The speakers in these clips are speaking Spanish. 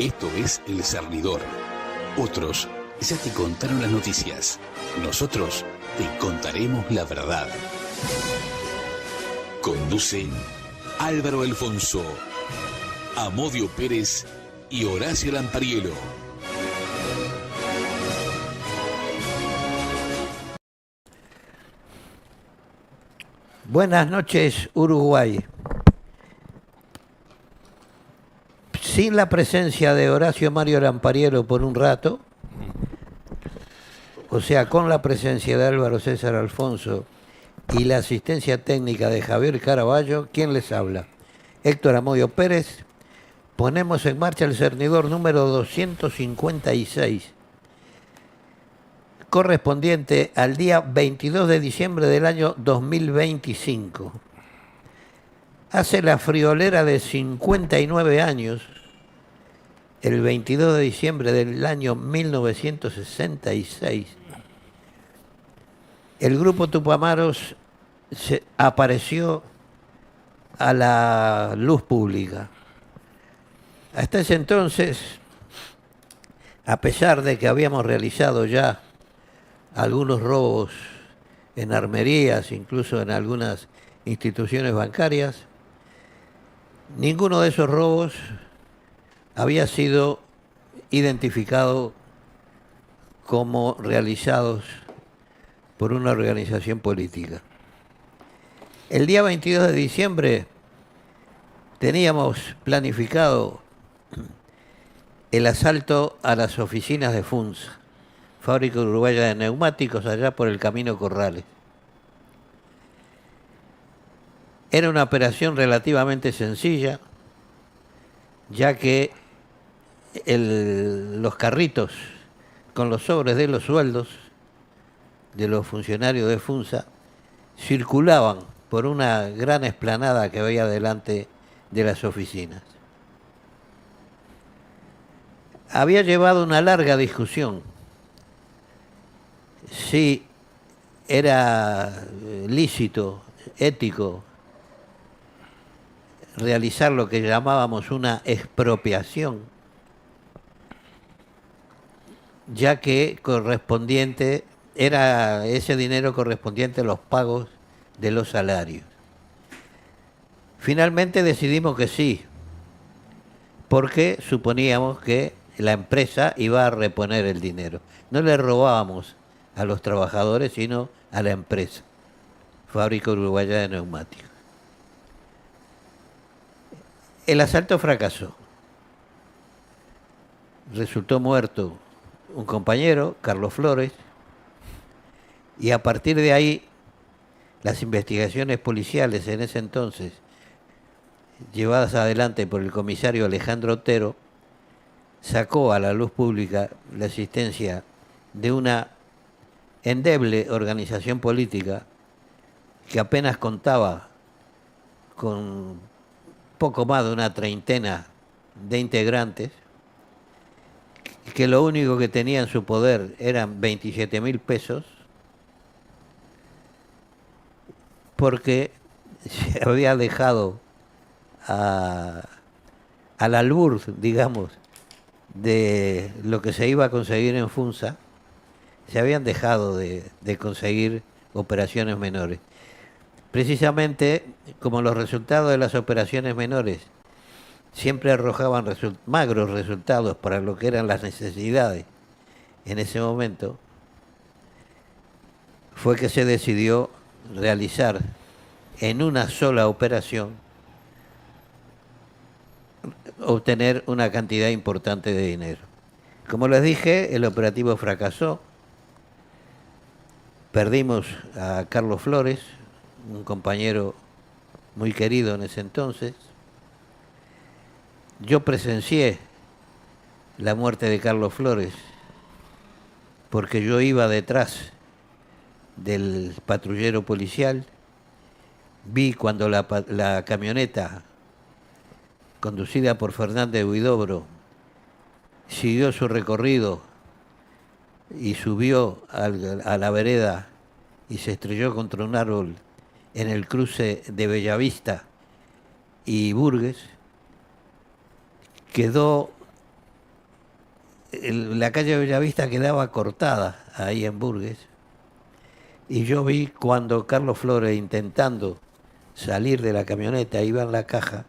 Esto es El Cernidor. Otros ya te contaron las noticias. Nosotros te contaremos la verdad. Conducen Álvaro Alfonso, Amodio Pérez y Horacio Lampariello. Buenas noches, Uruguay. Sin la presencia de Horacio Mario Lampariello por un rato, o sea, con la presencia de Álvaro César Alfonso y la asistencia técnica de Javier Caraballo, ¿quién les habla? Héctor Amodio Pérez. Ponemos en marcha el cernidor número 256, correspondiente al día 22 de diciembre del año 2025. Hace la friolera de 59 años, el 22 de diciembre del año 1966, el grupo Tupamaros apareció a la luz pública. Hasta ese entonces, a pesar de que habíamos realizado ya algunos robos en armerías, incluso en algunas instituciones bancarias, ninguno de esos robos había sido identificado como realizados por una organización política. El día 22 de diciembre teníamos planificado el asalto a las oficinas de FUNSA, Fábrica Uruguaya de Neumáticos, allá por el Camino Corrales. Era una operación relativamente sencilla, ya que los carritos con los sobres de los sueldos de los funcionarios de FUNSA circulaban por una gran explanada que había delante de las oficinas. Había llevado una larga discusión si era lícito, ético, realizar lo que llamábamos una expropiación, ya que era ese dinero correspondiente a los pagos de los salarios. Finalmente decidimos que sí, porque suponíamos que la empresa iba a reponer el dinero. No le robábamos a los trabajadores, sino a la empresa, Fábrica Uruguaya de Neumáticos. El asalto fracasó. Resultó muerto un compañero, Carlos Flores, y a partir de ahí las investigaciones policiales en ese entonces, llevadas adelante por el comisario Alejandro Otero, sacó a la luz pública la existencia de una endeble organización política que apenas contaba con poco más de una treintena de integrantes, que lo único que tenía en su poder eran 27.000 pesos, porque se había dejado al albur, digamos, de lo que se iba a conseguir en FUNSA, se habían dejado de conseguir operaciones menores. Precisamente como los resultados de las operaciones menores siempre arrojaban magros resultados para lo que eran las necesidades en ese momento, fue que se decidió realizar en una sola operación, obtener una cantidad importante de dinero. Como les dije, el operativo fracasó. Perdimos a Carlos Flores, un compañero muy querido en ese entonces. Yo presencié la muerte de Carlos Flores porque yo iba detrás del patrullero policial. Vi cuando la camioneta conducida por Fernández Huidobro siguió su recorrido y subió a la vereda y se estrelló contra un árbol en el cruce de Bellavista y Burgues, quedó la calle Bellavista quedaba cortada ahí en Burgues. Y yo vi cuando Carlos Flores, intentando salir de la camioneta, iba en la caja,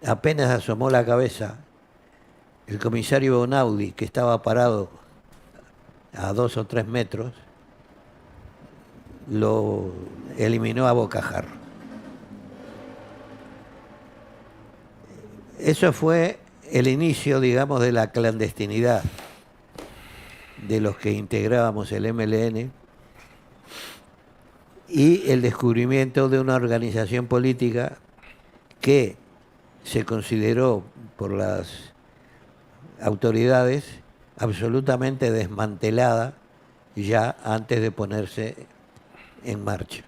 apenas asomó la cabeza, el comisario Bonaudi, que estaba parado a 2 o 3 metros, lo eliminó a bocajarro. Eso fue el inicio, digamos, de la clandestinidad de los que integrábamos el MLN y el descubrimiento de una organización política que se consideró por las autoridades absolutamente desmantelada ya antes de ponerse en marcha.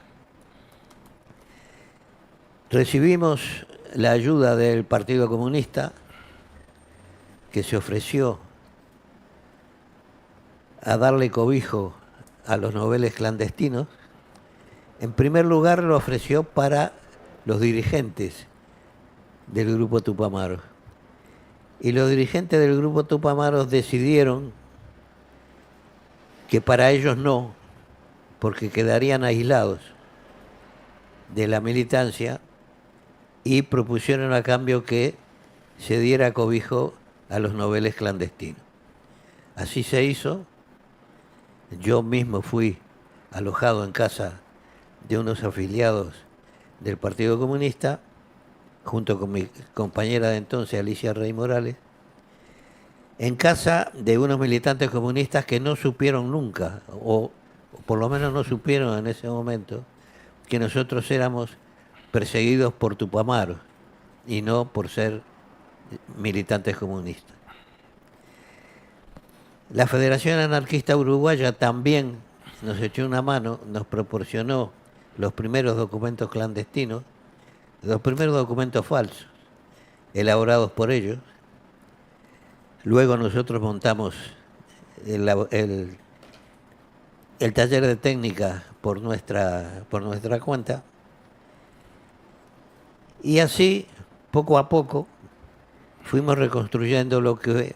Recibimos la ayuda del Partido Comunista, que se ofreció a darle cobijo a los noveles clandestinos. En primer lugar lo ofreció para los dirigentes del Grupo Tupamaros. Y los dirigentes del Grupo Tupamaros decidieron que para ellos no, porque quedarían aislados de la militancia, y propusieron a cambio que se diera cobijo a los noveles clandestinos. Así se hizo. Yo mismo fui alojado en casa de unos afiliados del Partido Comunista, junto con mi compañera de entonces, Alicia Rey Morales, en casa de unos militantes comunistas que no supieron nunca, o por lo menos no supieron en ese momento, que nosotros éramos perseguidos por Tupamaros y no por ser militantes comunistas. La Federación Anarquista Uruguaya también nos echó una mano, nos proporcionó los primeros documentos clandestinos, los primeros documentos falsos, elaborados por ellos. Luego nosotros montamos el taller de técnica por nuestra cuenta. Y así, poco a poco, fuimos reconstruyendo lo que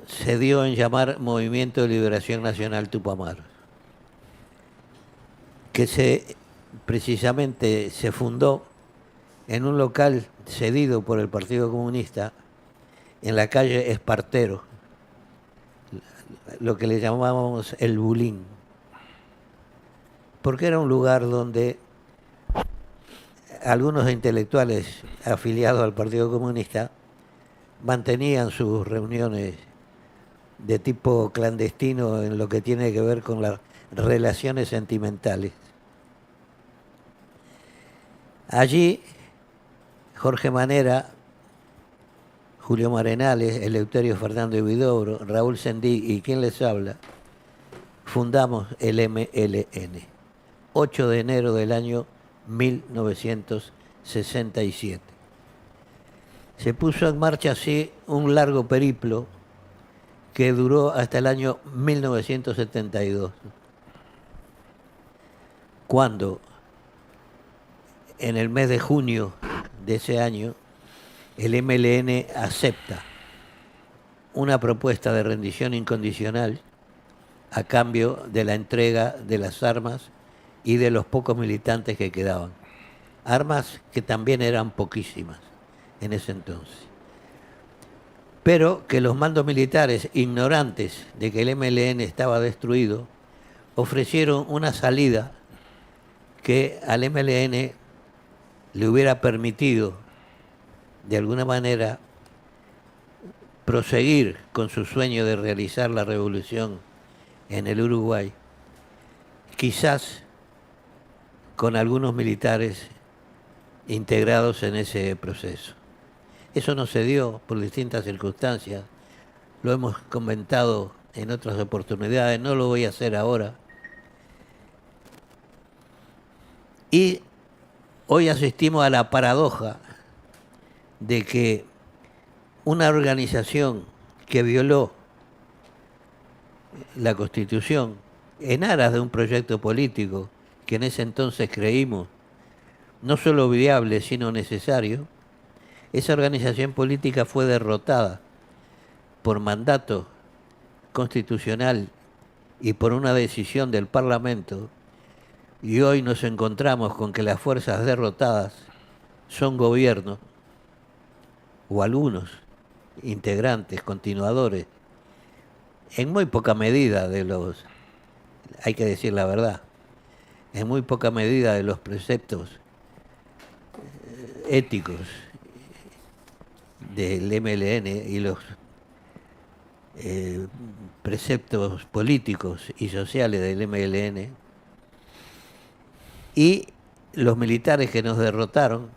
se dio en llamar Movimiento de Liberación Nacional Tupamaros, que precisamente se fundó en un local cedido por el Partido Comunista en la calle Espartero, lo que le llamábamos el Bulín, porque era un lugar donde algunos intelectuales afiliados al Partido Comunista mantenían sus reuniones de tipo clandestino en lo que tiene que ver con las relaciones sentimentales. Allí, Jorge Manera, Julio Marenales, Eleuterio Fernández Huidobro, Raúl Sendí y quien les habla, fundamos el MLN, 8 de enero del año 1967. Se puso en marcha así un largo periplo que duró hasta el año 1972, cuando en el mes de junio de ese año el MLN acepta una propuesta de rendición incondicional a cambio de la entrega de las armas y de los pocos militantes que quedaban. Armas que también eran poquísimas en ese entonces. Pero que los mandos militares, ignorantes de que el MLN estaba destruido, ofrecieron una salida que al MLN le hubiera permitido, de alguna manera, proseguir con su sueño de realizar la revolución en el Uruguay, quizás con algunos militares integrados en ese proceso. Eso no se dio por distintas circunstancias, lo hemos comentado en otras oportunidades, no lo voy a hacer ahora. Y hoy asistimos a la paradoja de que una organización que violó la Constitución en aras de un proyecto político que en ese entonces creímos no solo viable, sino necesario, esa organización política fue derrotada por mandato constitucional y por una decisión del Parlamento, y hoy nos encontramos con que las fuerzas derrotadas son gobierno, o algunos integrantes, continuadores, en muy poca medida hay que decir la verdad, en muy poca medida de los preceptos éticos del MLN y los preceptos políticos y sociales del MLN, y los militares que nos derrotaron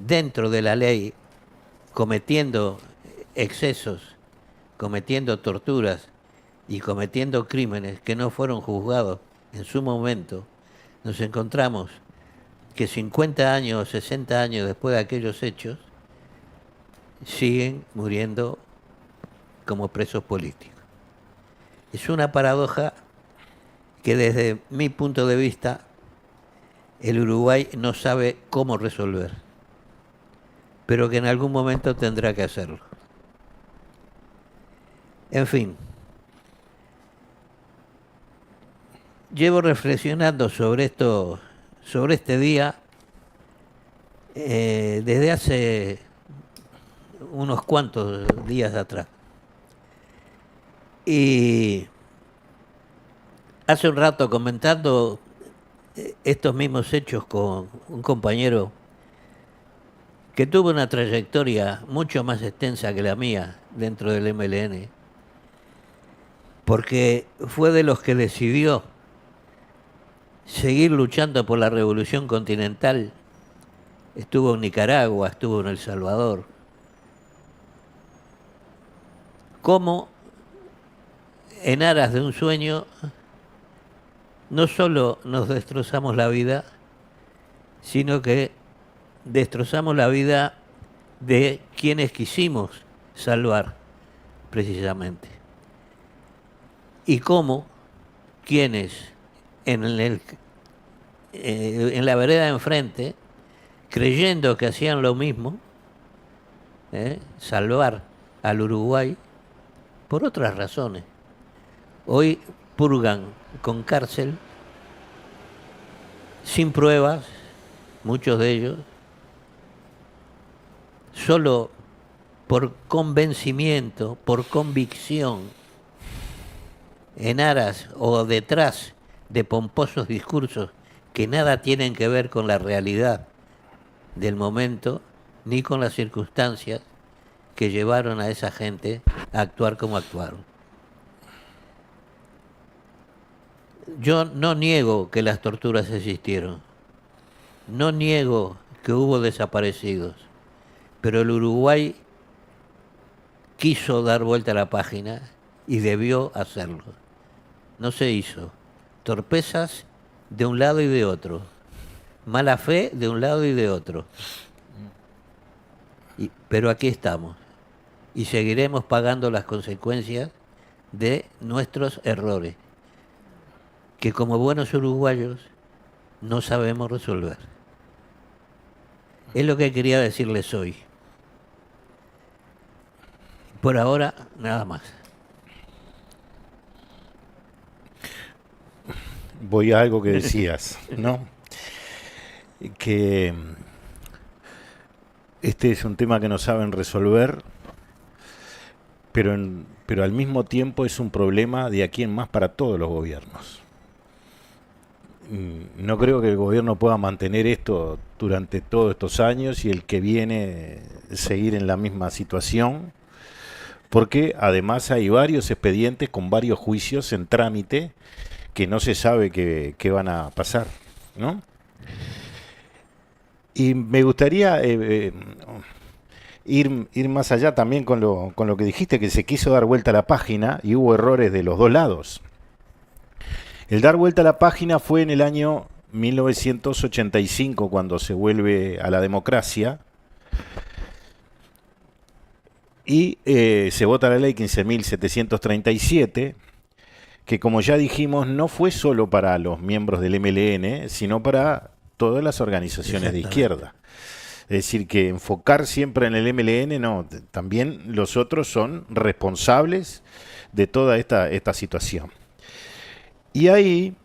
dentro de la ley, cometiendo excesos, cometiendo torturas y cometiendo crímenes que no fueron juzgados en su momento, nos encontramos que 50 años o 60 años después de aquellos hechos siguen muriendo como presos políticos. Es una paradoja que desde mi punto de vista el Uruguay no sabe cómo resolver, pero que en algún momento tendrá que hacerlo. En fin, llevo reflexionando sobre este día desde hace unos cuantos días atrás. Y hace un rato, comentando estos mismos hechos con un compañero que tuvo una trayectoria mucho más extensa que la mía dentro del MLN, porque fue de los que decidió seguir luchando por la revolución continental. Estuvo en Nicaragua, estuvo en El Salvador. Cómo en aras de un sueño no solo nos destrozamos la vida, sino que destrozamos la vida de quienes quisimos salvar, precisamente. Y cómo quienes en la vereda de enfrente, creyendo que hacían lo mismo, salvar al Uruguay, por otras razones, hoy purgan con cárcel, sin pruebas, muchos de ellos, solo por convencimiento, por convicción, en aras o detrás de pomposos discursos que nada tienen que ver con la realidad del momento, ni con las circunstancias que llevaron a esa gente a actuar como actuaron. Yo no niego que las torturas existieron, no niego que hubo desaparecidos, pero el Uruguay quiso dar vuelta a la página y debió hacerlo. No se hizo. Torpezas de un lado y de otro, mala fe de un lado y de otro. Pero aquí estamos y seguiremos pagando las consecuencias de nuestros errores, que como buenos uruguayos no sabemos resolver. Es lo que quería decirles hoy. Por ahora, nada más. Voy a algo que decías, ¿no? Que este es un tema que no saben resolver, pero al mismo tiempo es un problema de aquí en más para todos los gobiernos. No creo que el gobierno pueda mantener esto durante todos estos años y el que viene seguir en la misma situación, porque además hay varios expedientes con varios juicios en trámite que no se sabe qué van a pasar, ¿no? Y me gustaría ir más allá también con lo que dijiste, que se quiso dar vuelta a la página y hubo errores de los dos lados. El dar vuelta a la página fue en el año 1985, cuando se vuelve a la democracia, y se vota la ley 15.737, que como ya dijimos no fue solo para los miembros del MLN, sino para todas las organizaciones de izquierda. Es decir, que enfocar siempre en el MLN, no, también los otros son responsables de toda esta situación. Y ahí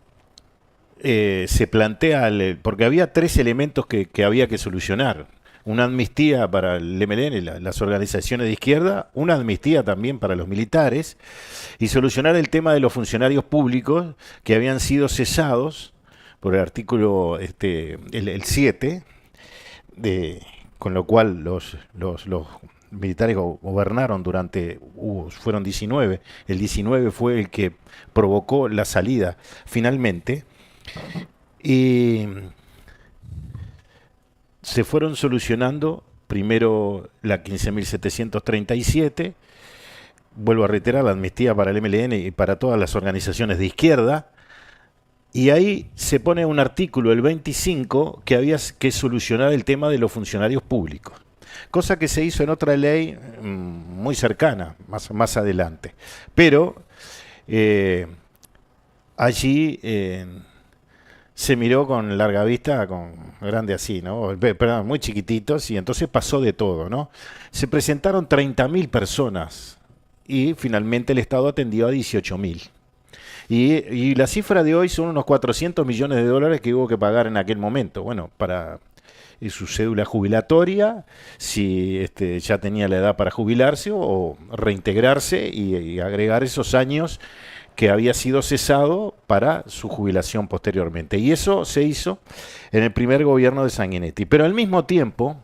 se plantea, porque había 3 elementos que había que solucionar. Una amnistía para el MLN, las organizaciones de izquierda, una amnistía también para los militares, y solucionar el tema de los funcionarios públicos que habían sido cesados por el artículo el 7, con lo cual los militares gobernaron fueron 19, el 19 fue el que provocó la salida finalmente, y se fueron solucionando primero la 15.737, vuelvo a reiterar, la amnistía para el MLN y para todas las organizaciones de izquierda, y ahí se pone un artículo, el 25, que había que solucionar el tema de los funcionarios públicos, cosa que se hizo en otra ley muy cercana, más adelante. Pero allí se miró con larga vista, con grande así, ¿no? Perdón, muy chiquititos, y entonces pasó de todo, ¿no? Se presentaron 30.000 personas y finalmente el Estado atendió a 18.000. Y la cifra de hoy son unos 400 millones de dólares que hubo que pagar en aquel momento. Bueno, para su cédula jubilatoria, si ya tenía la edad para jubilarse o reintegrarse y agregar esos años que había sido cesado para su jubilación posteriormente. Y eso se hizo en el primer gobierno de Sanguinetti. Pero al mismo tiempo,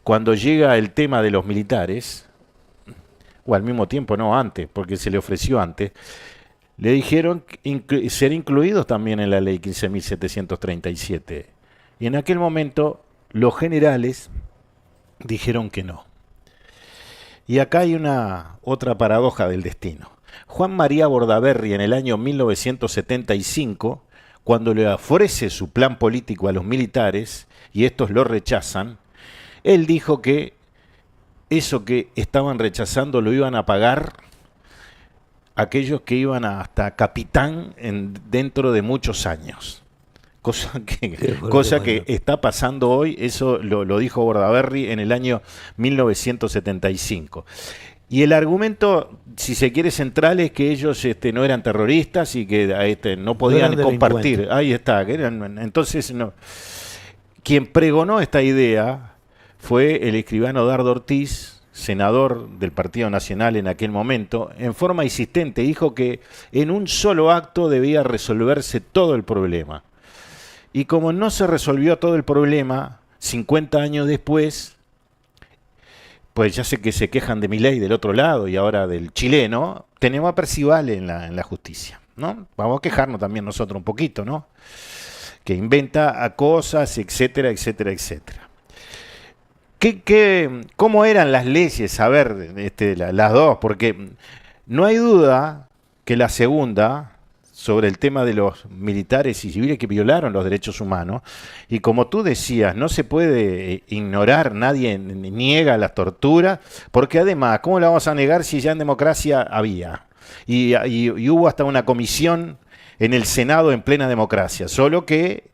cuando llega el tema de los militares, o al mismo tiempo, no, antes, porque se le ofreció antes, le dijeron ser incluidos también en la ley 15.737. Y en aquel momento los generales dijeron que no. Y acá hay otra paradoja del destino. Juan María Bordaberry, en el año 1975, cuando le ofrece su plan político a los militares y estos lo rechazan, él dijo que eso que estaban rechazando lo iban a pagar aquellos que iban hasta capitán dentro de muchos años. Cosa que está pasando hoy. Eso lo dijo Bordaberry en el año 1975. Y el argumento, si se quiere, central es que ellos no eran terroristas y que no podían compartir. Ahí está. Entonces, no. Quien pregonó esta idea fue el escribano Dardo Ortiz, senador del Partido Nacional en aquel momento. En forma insistente dijo que en un solo acto debía resolverse todo el problema. Y como no se resolvió todo el problema, 50 años después, pues ya sé que se quejan de Milei del otro lado y ahora del chileno, tenemos a Percival en la justicia, ¿no? Vamos a quejarnos también nosotros un poquito, ¿no? Que inventa cosas, etcétera, etcétera, etcétera. ¿Cómo eran las leyes? A ver, las dos, porque no hay duda que la segunda, sobre el tema de los militares y civiles que violaron los derechos humanos, y como tú decías, no se puede ignorar, nadie niega las torturas, porque además, ¿cómo la vamos a negar si ya en democracia había? Y hubo hasta una comisión en el Senado en plena democracia, solo que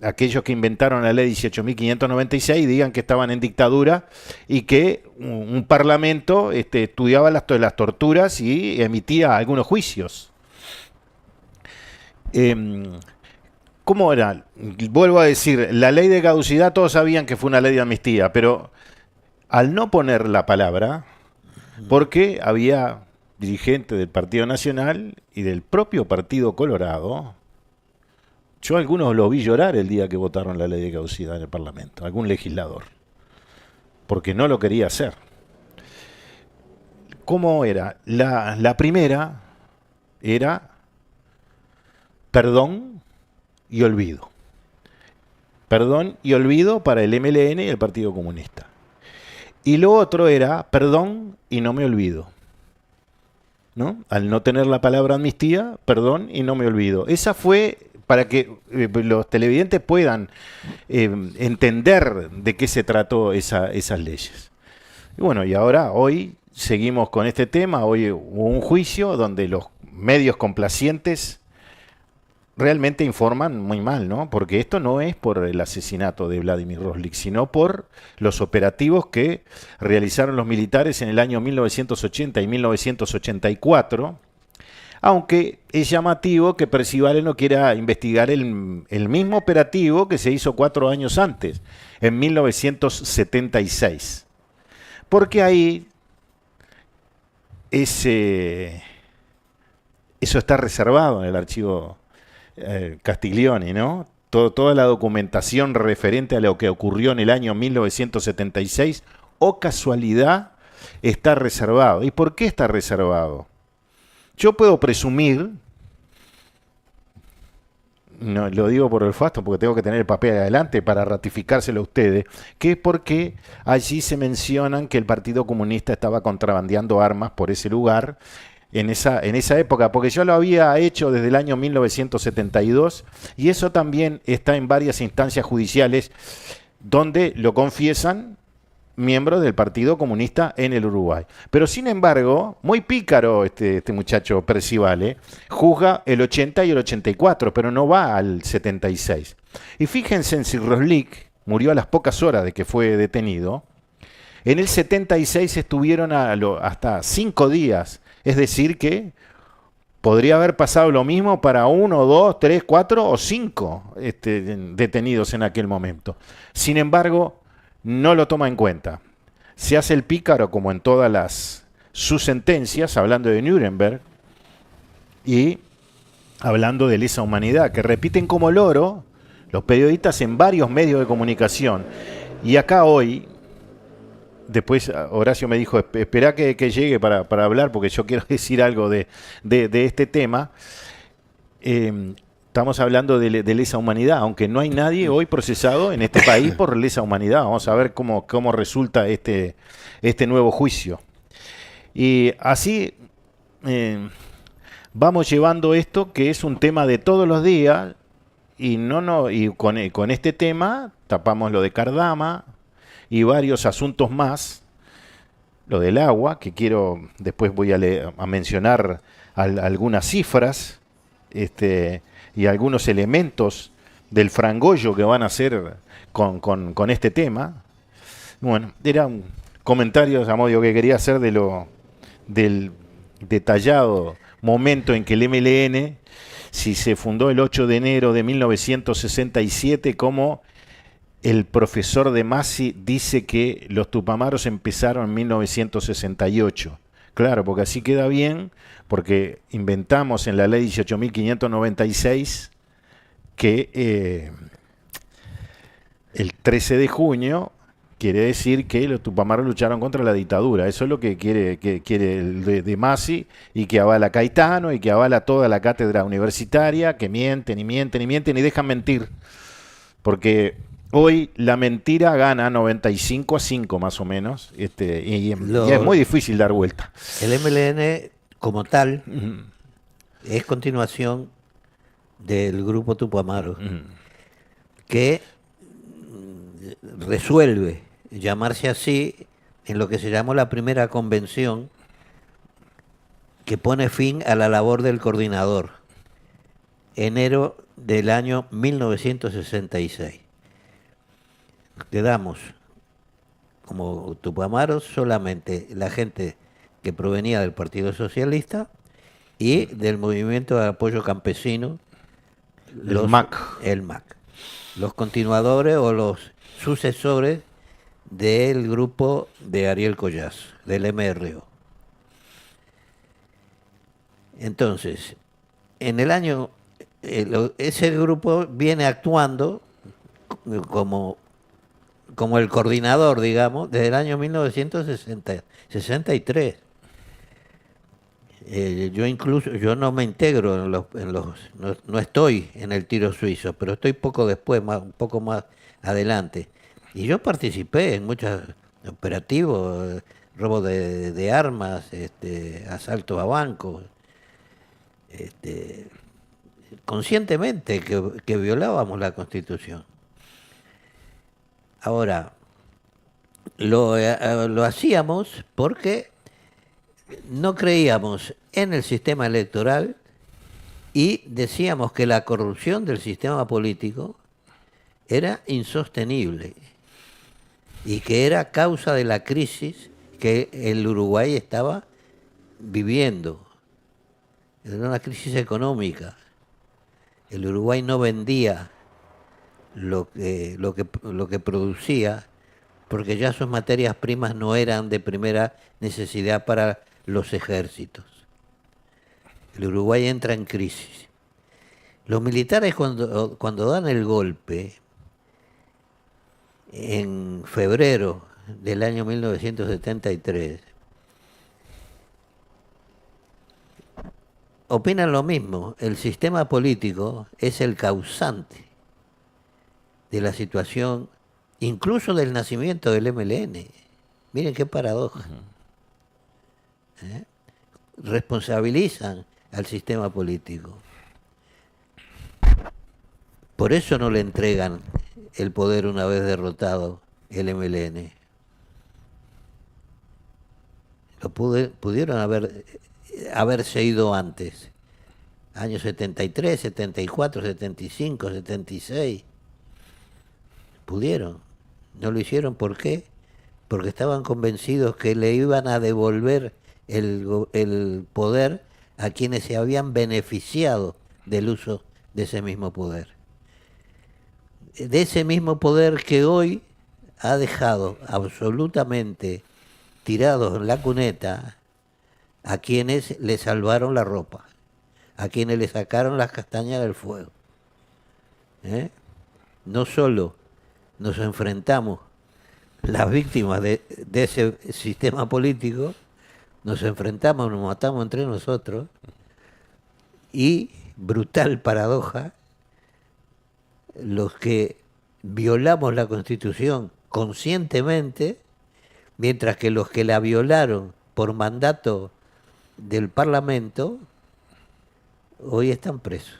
aquellos que inventaron la ley 18.596 digan que estaban en dictadura y que un parlamento estudiaba las torturas y emitía algunos juicios. ¿Cómo era? Vuelvo a decir, la ley de caducidad todos sabían que fue una ley de amnistía, pero al no poner la palabra, porque había dirigentes del Partido Nacional y del propio Partido Colorado, yo a algunos lo vi llorar el día que votaron la ley de caducidad en el Parlamento, algún legislador, porque no lo quería hacer. ¿Cómo era? La primera era perdón y olvido. Perdón y olvido para el MLN y el Partido Comunista. Y lo otro era perdón y no me olvido, ¿no? Al no tener la palabra amnistía, perdón y no me olvido. Esa fue para que los televidentes puedan entender de qué se trató esas leyes. Y bueno, y ahora, hoy seguimos con este tema. Hoy hubo un juicio donde los medios complacientes realmente informan muy mal, ¿no? Porque esto no es por el asesinato de Vladimir Roslik, sino por los operativos que realizaron los militares en el año 1980 y 1984, aunque es llamativo que Percivale no quiera investigar el mismo operativo que se hizo 4 años antes, en 1976. Porque ahí eso está reservado en el archivo Castiglioni, ¿no? Toda la documentación referente a lo que ocurrió en el año 1976, o casualidad, está reservado. ¿Y por qué está reservado? Yo puedo presumir, no lo digo por olfato porque tengo que tener el papel adelante para ratificárselo a ustedes, que es porque allí se mencionan que el Partido Comunista estaba contrabandeando armas por ese lugar en esa época, porque yo lo había hecho desde el año 1972 y eso también está en varias instancias judiciales donde lo confiesan miembros del Partido Comunista en el Uruguay. Pero sin embargo, muy pícaro este muchacho Percivale, juzga el 80 y el 84, pero no va al 76. Y fíjense en si Roslik murió a las pocas horas de que fue detenido. En el 76 estuvieron hasta 5 días, es decir que podría haber pasado lo mismo para 1, 2, 3, 4 o 5 detenidos en aquel momento. Sin embargo, no lo toma en cuenta. Se hace el pícaro como en todas sus sentencias, hablando de Nuremberg y hablando de lesa humanidad, que repiten como loro los periodistas en varios medios de comunicación. Y acá hoy, después Horacio me dijo, espera que llegue para hablar, porque yo quiero decir algo de este tema. Estamos hablando de lesa humanidad, aunque no hay nadie hoy procesado en este país por lesa humanidad. Vamos a ver cómo resulta este nuevo juicio. Y así vamos llevando esto, que es un tema de todos los días, y con este tema tapamos lo de Cardama y varios asuntos más. Lo del agua, que después voy a mencionar algunas cifras, y algunos elementos del frangollo que van a hacer con este tema. Bueno, era un comentario, Zamudio, que quería hacer del detallado momento en que el MLN, si se fundó el 8 de enero de 1967, como el profesor de Masi dice que los Tupamaros empezaron en 1968. Claro, porque así queda bien, porque inventamos en la ley 18.596 que el 13 de junio quiere decir que los Tupamaros lucharon contra la dictadura. Eso es lo que quiere el de Masi, y que avala Caetano, y que avala toda la cátedra universitaria, que mienten y mienten y mienten y dejan mentir. Porque hoy la mentira gana 95-5 más o menos, y es muy difícil dar vuelta. El MLN como tal es continuación del grupo Tupamaros, que resuelve llamarse así en lo que se llamó la primera convención, que pone fin a la labor del coordinador, enero del año 1966. Quedamos como Tupamaros solamente la gente que provenía del Partido Socialista y del Movimiento de Apoyo Campesino, el MAC. Los continuadores o los sucesores del grupo de Ariel Collazo, del MRO. Entonces, en el año, ese grupo viene actuando como el coordinador, digamos, desde el año 1963. Yo no me integro no estoy en el tiro suizo, pero estoy poco después, un poco más adelante. Y yo participé en muchos operativos, robo de armas, asaltos a bancos, conscientemente que violábamos la Constitución. Ahora, lo hacíamos porque no creíamos en el sistema electoral Y decíamos que la corrupción del sistema político era insostenible y que era causa de la crisis que el Uruguay estaba viviendo. Era una crisis económica. El Uruguay no vendía lo que producía, porque ya sus materias primas no eran de primera necesidad para los ejércitos. El Uruguay entra en crisis. Los militares cuando dan el golpe, en febrero del año 1973, opinan lo mismo. El sistema político es el causante de la situación, incluso del nacimiento del MLN. Miren qué paradoja. Responsabilizan al sistema político. Por eso no le entregan el poder una vez derrotado el MLN. Pudieron haberse ido antes. Años 73, 74, 75, 76. Pudieron. No lo hicieron, ¿por qué? Porque estaban convencidos que le iban a devolver el poder a quienes se habían beneficiado del uso de ese mismo poder. De ese mismo poder que hoy ha dejado absolutamente tirados en la cuneta a quienes le salvaron la ropa, a quienes le sacaron las castañas del fuego. No solo nos enfrentamos las víctimas de ese sistema político, nos enfrentamos, nos matamos entre nosotros y, brutal paradoja, los que violamos la Constitución conscientemente, mientras que los que la violaron por mandato del Parlamento hoy están presos.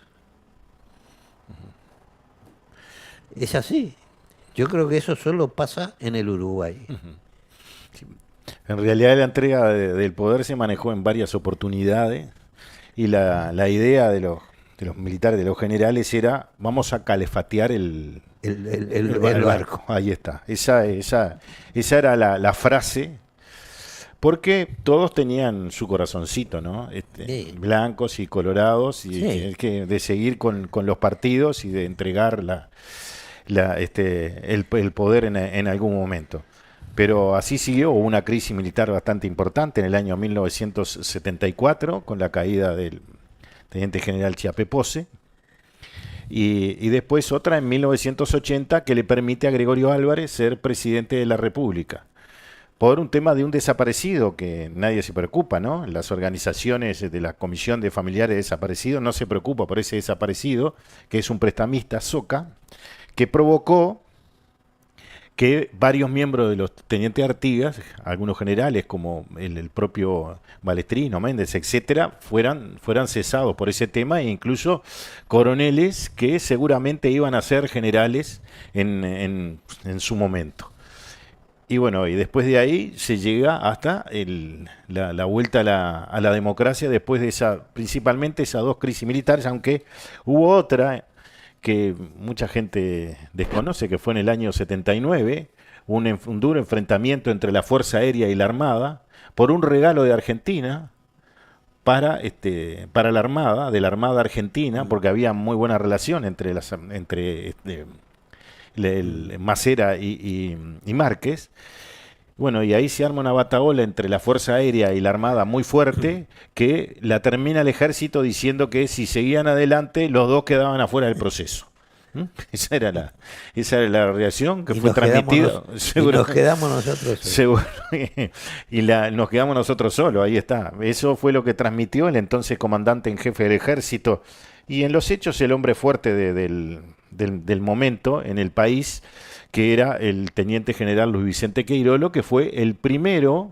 Es así. Yo creo que eso solo pasa en el Uruguay. Sí. En realidad la entrega del poder se manejó en varias oportunidades y la idea de los militares, de los generales, era: vamos a calefatear el barco. Ahí está. Esa era la frase, porque todos tenían su corazoncito, ¿no? Sí. Blancos y colorados, y Sí. de seguir con los partidos y de entregar el poder en algún momento. Pero así siguió. Hubo una crisis militar bastante importante en el año 1974, con la caída del teniente general Chiape Pose, y después otra en 1980 que le permite a Gregorio Álvarez ser presidente de la República, por un tema de un desaparecido que nadie se preocupa, ¿no? Las organizaciones de la Comisión de Familiares Desaparecidos no se preocupa por ese desaparecido, que es un prestamista, Soca, que provocó que varios miembros de los tenientes Artigas, algunos generales como el propio Balestrino, Méndez, etcétera, fueran cesados por ese tema, e incluso coroneles que seguramente iban a ser generales en su momento. Y bueno, y después de ahí se llega hasta la vuelta a la democracia, después de principalmente esas dos crisis militares, aunque hubo otra que mucha gente desconoce, que fue en el año 79, un duro enfrentamiento entre la Fuerza Aérea y la Armada, por un regalo de Argentina para la Armada, de la Armada Argentina, porque había muy buena relación entre Macera y Márquez. Bueno, y ahí se arma una batahola entre la Fuerza Aérea y la Armada muy fuerte, que la termina el ejército diciendo que si seguían adelante, los dos quedaban afuera del proceso. Esa era la reacción que fue transmitida. Y nos quedamos nosotros solos. Nos quedamos nosotros solos, ahí está. Eso fue lo que transmitió el entonces comandante en jefe del ejército. Y en los hechos, el hombre fuerte del momento en el país, que era el teniente general Luis Vicente Queirolo, que fue el primero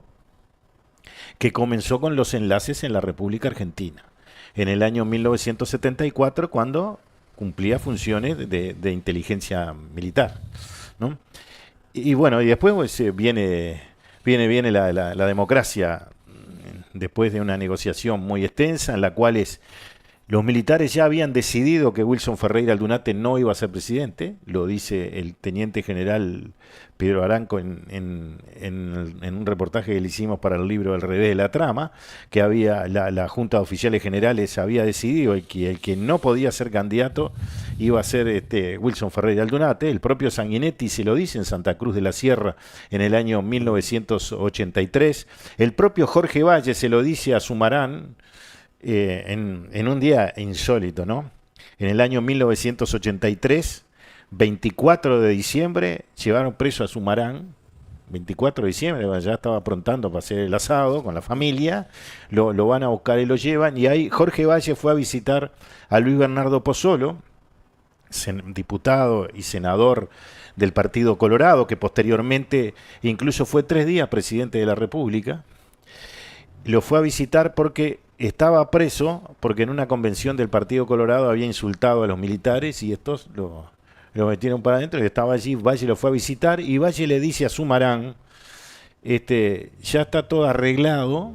que comenzó con los enlaces en la República Argentina, en el año 1974, cuando cumplía funciones de inteligencia militar, ¿no? Y bueno, y después pues, viene la democracia, después de una negociación muy extensa, en la cual Los militares ya habían decidido que Wilson Ferreira Aldunate no iba a ser presidente, lo dice el teniente general Pedro Aranco en un reportaje que le hicimos para el libro El revés de la trama, que había la Junta de Oficiales Generales había decidido el que no podía ser candidato iba a ser Wilson Ferreira Aldunate. El propio Sanguinetti se lo dice en Santa Cruz de la Sierra en el año 1983. El propio Jorge Valle se lo dice a Sumarán, en un día insólito, ¿no? En el año 1983, 24 de diciembre, llevaron preso a Sumarán. 24 de diciembre, ya estaba aprontando para hacer el asado con la familia, lo van a buscar y lo llevan, y ahí Jorge Valle fue a visitar a Luis Bernardo Pozzolo, diputado y senador del Partido Colorado, que posteriormente incluso fue 3 días presidente de la República. Lo fue a visitar porque estaba preso, porque en una convención del Partido Colorado había insultado a los militares y estos lo metieron para adentro y estaba allí. Valle lo fue a visitar y Valle le dice a Sumarán, ya está todo arreglado,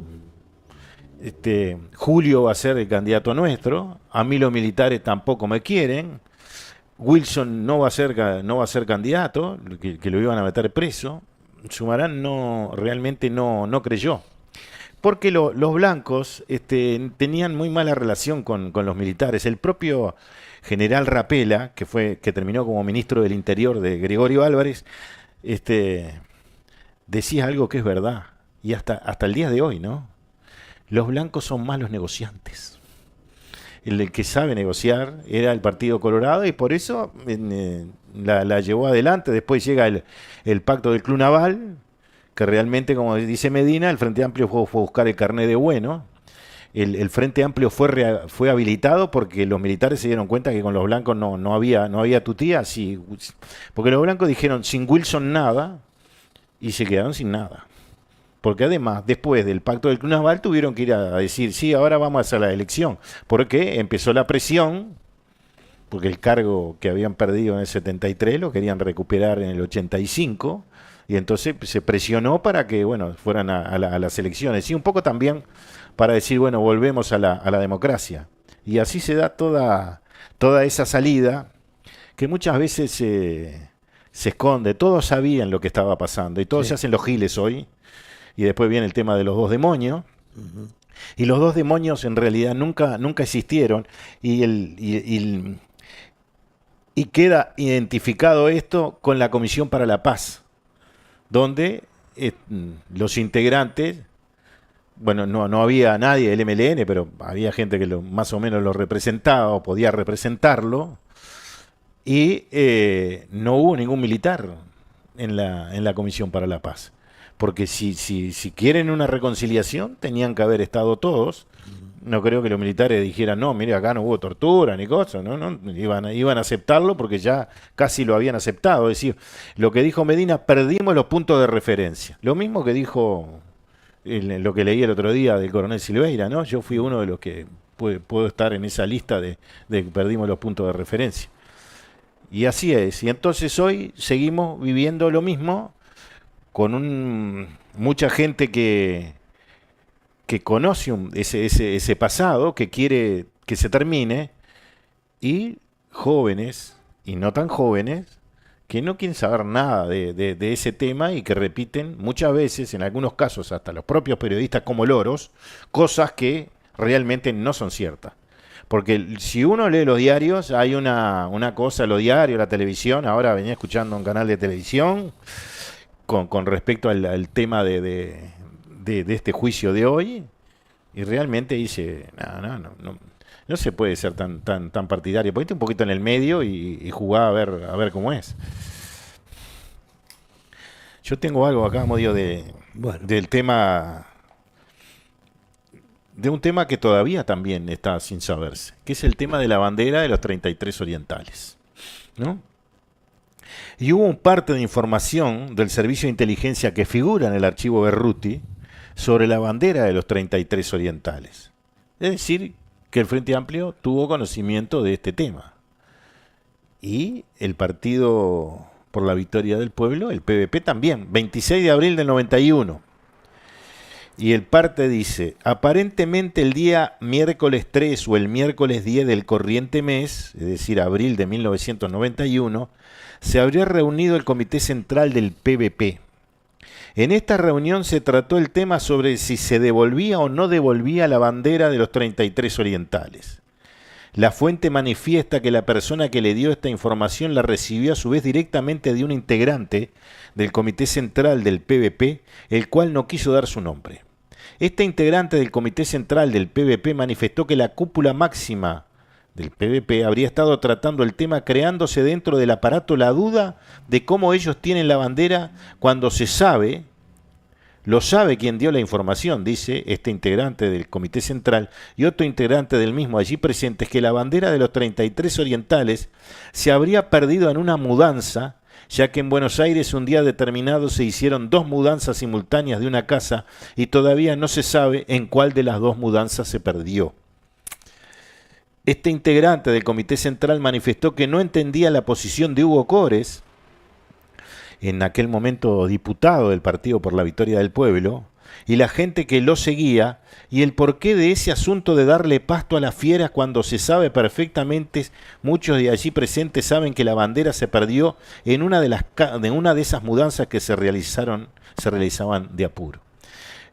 Julio va a ser el candidato nuestro, a mí los militares tampoco me quieren, Wilson no va a ser candidato, que lo iban a meter preso. Sumarán realmente no creyó. Porque los blancos tenían muy mala relación con los militares. El propio general Rapella, que terminó como ministro del Interior de Gregorio Álvarez, decía algo que es verdad. Y hasta el día de hoy, ¿no? Los blancos son malos negociantes. El que sabe negociar era el Partido Colorado y por eso la llevó adelante. Después llega el pacto del Club Naval, que realmente, como dice Medina, el Frente Amplio fue a buscar el carné de bueno. El Frente Amplio fue habilitado porque los militares se dieron cuenta que con los blancos no había tutía, sí, porque los blancos dijeron sin Wilson nada y se quedaron sin nada. Porque además, después del pacto del Club Naval, tuvieron que ir a decir, sí, ahora vamos a hacer la elección. Porque empezó la presión, porque el cargo que habían perdido en el 73 lo querían recuperar en el 85, y entonces se presionó para que fueran a las elecciones. Y un poco también para decir, volvemos a la democracia. Y así se da toda esa salida que muchas veces se esconde. Todos sabían lo que estaba pasando y todos se hacen los giles hoy. Y después viene el tema de los 2 demonios. Uh-huh. Y los 2 demonios en realidad nunca existieron. Y queda identificado esto con la Comisión para la Paz, donde los integrantes, no había nadie del MLN, pero había gente que más o menos lo representaba o podía representarlo, y no hubo ningún militar en la Comisión para la Paz. Porque si quieren una reconciliación, tenían que haber estado todos. No creo que los militares dijeran, no, mire, acá no hubo tortura ni cosas, no, iban a aceptarlo porque ya casi lo habían aceptado. Es decir, lo que dijo Medina, perdimos los puntos de referencia. Lo mismo que dijo lo que leí el otro día del coronel Silveira, ¿no? Yo fui uno de los que puedo estar en esa lista de que perdimos los puntos de referencia. Y así es. Y entonces hoy seguimos viviendo lo mismo con mucha gente que conoce ese pasado, que quiere que se termine, y jóvenes, y no tan jóvenes, que no quieren saber nada de ese tema y que repiten muchas veces, en algunos casos hasta los propios periodistas como loros, cosas que realmente no son ciertas. Porque si uno lee los diarios, hay una cosa, los diarios, la televisión, ahora venía escuchando un canal de televisión con respecto al tema de este juicio de hoy, y realmente dice, no se puede ser tan partidario. Ponete un poquito en el medio y jugá a ver cómo es. Yo tengo algo acá, Modio, del tema, de un tema que todavía también está sin saberse, que es el tema de la bandera de los 33 orientales, ¿no? Y hubo un parte de información del servicio de inteligencia que figura en el archivo Berruti sobre la bandera de los 33 orientales. Es decir, que el Frente Amplio tuvo conocimiento de este tema. Y el Partido por la Victoria del Pueblo, el PVP también, 26 de abril del 91. Y el parte dice, aparentemente el día miércoles 3 o el miércoles 10 del corriente mes, es decir, abril de 1991, se habría reunido el Comité Central del PVP. En esta reunión se trató el tema sobre si se devolvía o no devolvía la bandera de los 33 orientales. La fuente manifiesta que la persona que le dio esta información la recibió a su vez directamente de un integrante del Comité Central del PVP, el cual no quiso dar su nombre. Este integrante del Comité Central del PVP manifestó que la cúpula máxima del PVP habría estado tratando el tema, creándose dentro del aparato la duda de cómo ellos tienen la bandera cuando se sabe, lo sabe quien dio la información, dice este integrante del Comité Central y otro integrante del mismo allí presentes, que la bandera de los 33 orientales se habría perdido en una mudanza, ya que en Buenos Aires un día determinado se hicieron 2 mudanzas simultáneas de una casa y todavía no se sabe en cuál de las 2 mudanzas se perdió. Este integrante del Comité Central manifestó que no entendía la posición de Hugo Cores, en aquel momento diputado del Partido por la Victoria del Pueblo, y la gente que lo seguía, y el porqué de ese asunto de darle pasto a las fieras cuando se sabe perfectamente, muchos de allí presentes saben que la bandera se perdió en una de esas mudanzas que se realizaban de apuro.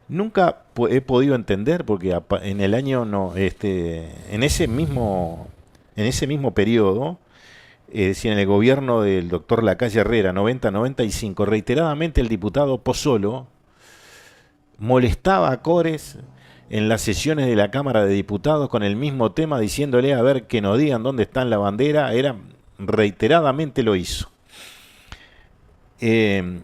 Nunca he podido entender, porque en el año en ese mismo periodo, es decir, en el gobierno del doctor Lacalle Herrera, 90-95, reiteradamente el diputado Pozzolo molestaba a Cores en las sesiones de la Cámara de Diputados con el mismo tema, diciéndole a ver que nos digan dónde está la bandera. Reiteradamente lo hizo. El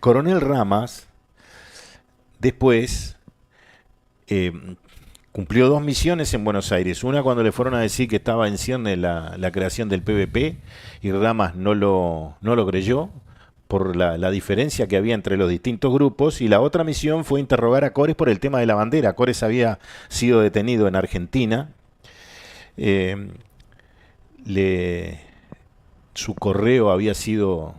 coronel Ramas después cumplió 2 misiones en Buenos Aires. Una cuando le fueron a decir que estaba en cierne la creación del PVP y Ramas no lo creyó por la diferencia que había entre los distintos grupos, y la otra misión fue interrogar a Cores por el tema de la bandera. Cores había sido detenido en Argentina. Su correo había sido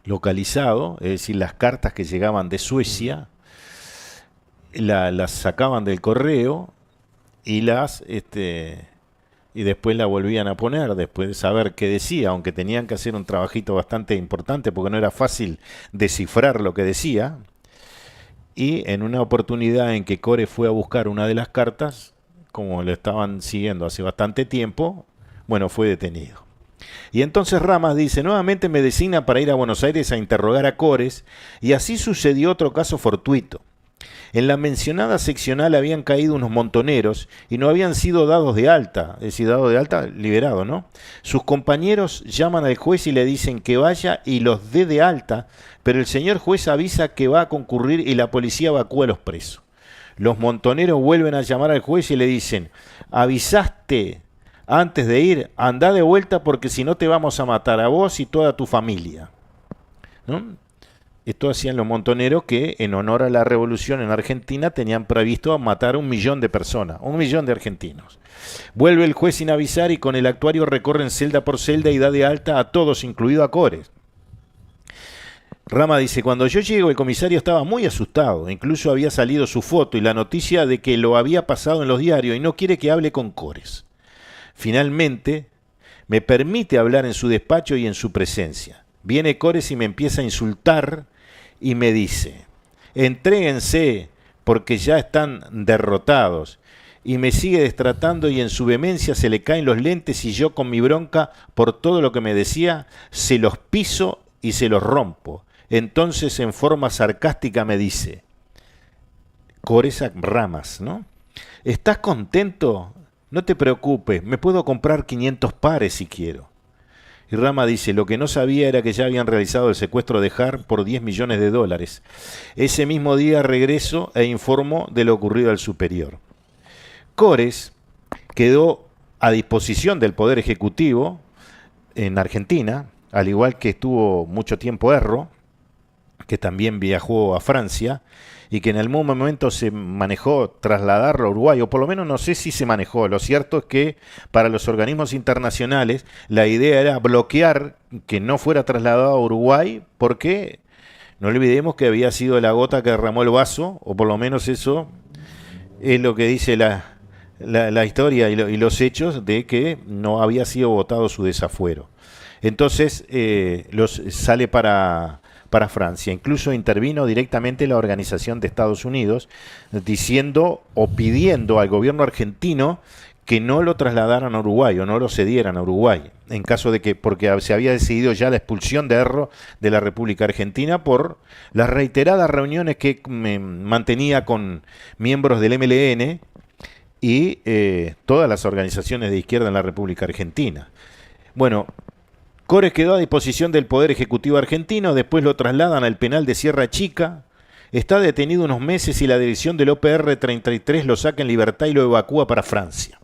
localizado, es decir, las cartas que llegaban de Suecia las sacaban del correo y y después la volvían a poner después de saber qué decía, aunque tenían que hacer un trabajito bastante importante porque no era fácil descifrar lo que decía. Y en una oportunidad en que Cores fue a buscar una de las cartas, como lo estaban siguiendo hace bastante tiempo, bueno, fue detenido. Y entonces Ramas dice, nuevamente me designa para ir a Buenos Aires a interrogar a Cores, y así sucedió otro caso fortuito. En la mencionada seccional habían caído unos montoneros y no habían sido dados de alta, es decir, dado de alta, liberado, ¿no? Sus compañeros llaman al juez y le dicen que vaya y los dé de alta, pero el señor juez avisa que va a concurrir y la policía evacúa a los presos. Los montoneros vuelven a llamar al juez y le dicen, avisaste antes de ir, anda de vuelta porque si no te vamos a matar a vos y toda tu familia, ¿no? Esto hacían los montoneros que, en honor a la revolución en Argentina, tenían previsto matar 1 millón de personas, 1 millón de argentinos. Vuelve el juez sin avisar y con el actuario recorren celda por celda y da de alta a todos, incluido a Cores. Rama dice, cuando yo llego el comisario estaba muy asustado, incluso había salido su foto y la noticia de que lo había pasado en los diarios y no quiere que hable con Cores. Finalmente, me permite hablar en su despacho y en su presencia. Viene Cores y me empieza a insultar y me dice, entréguense porque ya están derrotados. Y me sigue destratando y en su vehemencia se le caen los lentes y yo con mi bronca por todo lo que me decía, se los piso y se los rompo. Entonces en forma sarcástica me dice, Cores a Ramas, ¿no? ¿Estás contento? No te preocupes, me puedo comprar 500 pares si quiero. Y Rama dice, lo que no sabía era que ya habían realizado el secuestro de Har por $10 millones. Ese mismo día regreso e informo de lo ocurrido al superior. Cores quedó a disposición del Poder Ejecutivo en Argentina, al igual que estuvo mucho tiempo Erro, que también viajó a Francia, y que en algún momento se manejó trasladarlo a Uruguay, o por lo menos no sé si se manejó. Lo cierto es que para los organismos internacionales la idea era bloquear que no fuera trasladado a Uruguay porque No olvidemos que había sido la gota que derramó el vaso, o por lo menos eso es lo que dice la historia y los hechos, de que no había sido votado su desafuero. Entonces sale para Francia. Incluso intervino directamente la Organización de Estados Unidos diciendo o pidiendo al gobierno argentino que no lo trasladaran a Uruguay o no lo cedieran a Uruguay, en caso de que, porque se había decidido ya la expulsión de Erro de la República Argentina por las reiteradas reuniones que mantenía con miembros del MLN y todas las organizaciones de izquierda en la República Argentina. Bueno, Cores quedó a disposición del Poder Ejecutivo argentino, después lo trasladan al penal de Sierra Chica, está detenido unos meses y la dirección del OPR 33 lo saca en libertad y lo evacúa para Francia.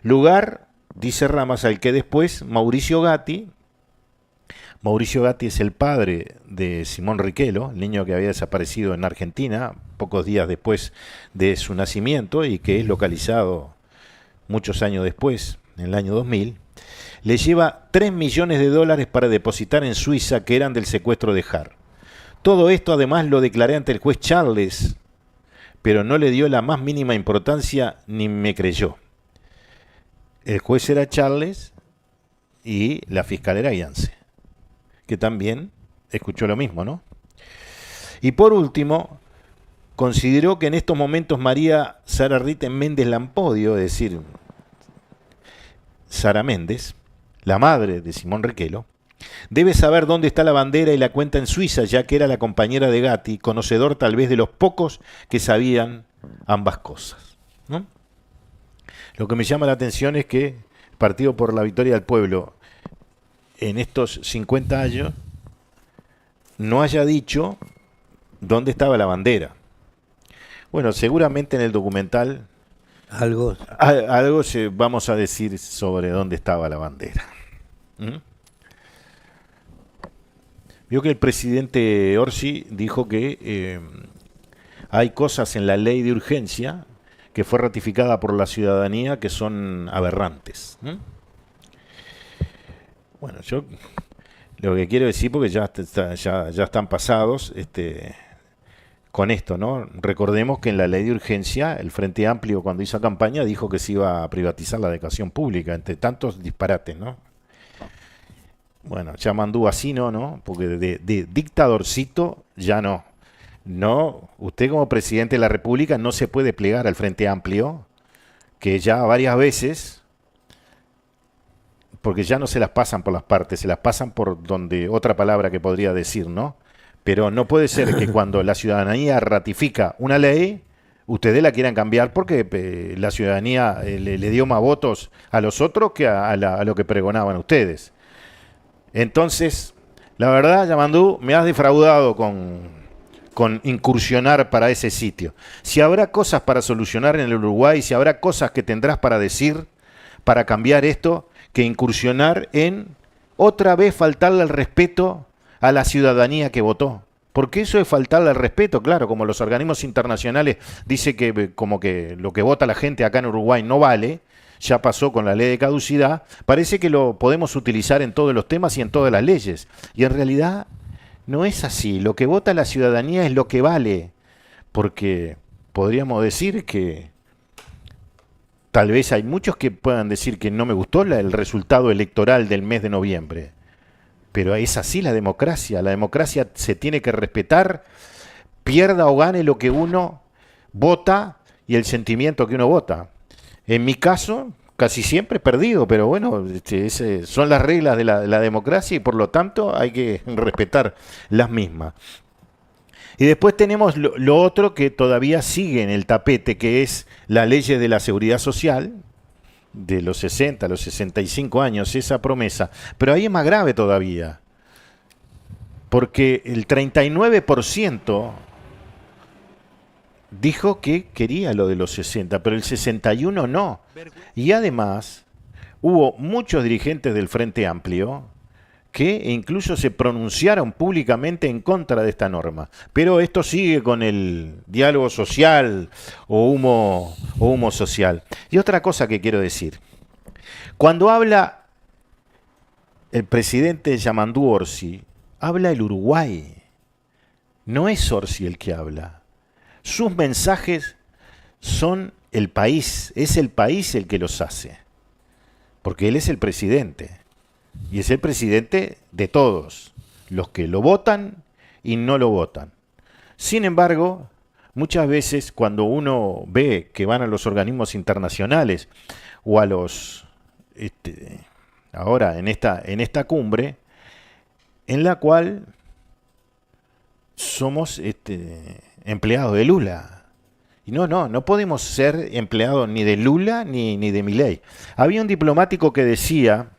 Lugar, dice Ramas, al que después Mauricio Gatti es el padre de Simón Riquelme, el niño que había desaparecido en Argentina pocos días después de su nacimiento y que es localizado muchos años después, en el año 2000, le lleva $3 millones para depositar en Suiza que eran del secuestro de Har. Todo esto además lo declaré ante el juez Charles, pero no le dio la más mínima importancia ni me creyó. El juez era Charles y la fiscal era Yance, que también escuchó lo mismo, ¿no? Y por último, consideró que en estos momentos María Sara Rita Méndez Lampodio, es decir, Sara Méndez, la madre de Simón Riquelme, debe saber dónde está la bandera y la cuenta en Suiza, ya que era la compañera de Gatti, conocedor tal vez de los pocos que sabían ambas cosas, ¿no? Lo que me llama la atención es que el Partido por la Victoria del Pueblo en estos 50 años no haya dicho dónde estaba la bandera. Bueno, seguramente en el documental algo vamos a decir sobre dónde estaba la bandera. Vio que el presidente Orsi dijo que hay cosas en la ley de urgencia que fue ratificada por la ciudadanía que son aberrantes. Bueno, yo lo que quiero decir, porque ya están pasados con esto, ¿no? Recordemos que en la ley de urgencia el Frente Amplio, cuando hizo campaña, dijo que se iba a privatizar la educación pública, entre tantos disparates, ¿no? Bueno, Yamandú así no, porque de dictadorcito ya no. No, usted como presidente de la República no se puede plegar al Frente Amplio, que ya varias veces, porque ya no se las pasan por las partes, se las pasan por donde otra palabra que podría decir, ¿no? Pero no puede ser que cuando la ciudadanía ratifica una ley, ustedes la quieran cambiar porque la ciudadanía le dio más votos a los otros que a lo que pregonaban ustedes. Entonces, la verdad, Yamandú, me has defraudado con incursionar para ese sitio. Si habrá cosas para solucionar en el Uruguay, si habrá cosas que tendrás para decir, para cambiar esto, que incursionar en otra vez faltarle el respeto a la ciudadanía que votó. Porque eso es faltarle el respeto, claro, como los organismos internacionales dicen que como que lo que vota la gente acá en Uruguay no vale, ya pasó con la ley de caducidad, parece que lo podemos utilizar en todos los temas y en todas las leyes. Y en realidad no es así. Lo que vota la ciudadanía es lo que vale. Porque podríamos decir que tal vez hay muchos que puedan decir que no me gustó el resultado electoral del mes de noviembre. Pero es así la democracia. La democracia se tiene que respetar, pierda o gane lo que uno vota y el sentimiento que uno vota. En mi caso, casi siempre he perdido, pero bueno, son las reglas de la democracia y por lo tanto hay que respetar las mismas. Y después tenemos lo otro que todavía sigue en el tapete, que es la ley de la seguridad social, de los 60 a los 65 años, esa promesa. Pero ahí es más grave todavía, porque el 39% dijo que quería lo de los 60, pero el 61 no. Y además hubo muchos dirigentes del Frente Amplio que incluso se pronunciaron públicamente en contra de esta norma. Pero esto sigue con el diálogo social o humo social. Y otra cosa que quiero decir. Cuando habla el presidente Yamandú Orsi, habla el Uruguay. no es Orsi el que habla. Sus mensajes son el país, es el país el que los hace. Porque él es el presidente. Y es el presidente de todos, los que lo votan y no lo votan. Sin embargo, muchas veces cuando uno ve que van a los organismos internacionales o a los ahora en esta cumbre, en la cual somos empleados de Lula. Y no podemos ser empleados ni de Lula ni de Milei. Había un diplomático que decía,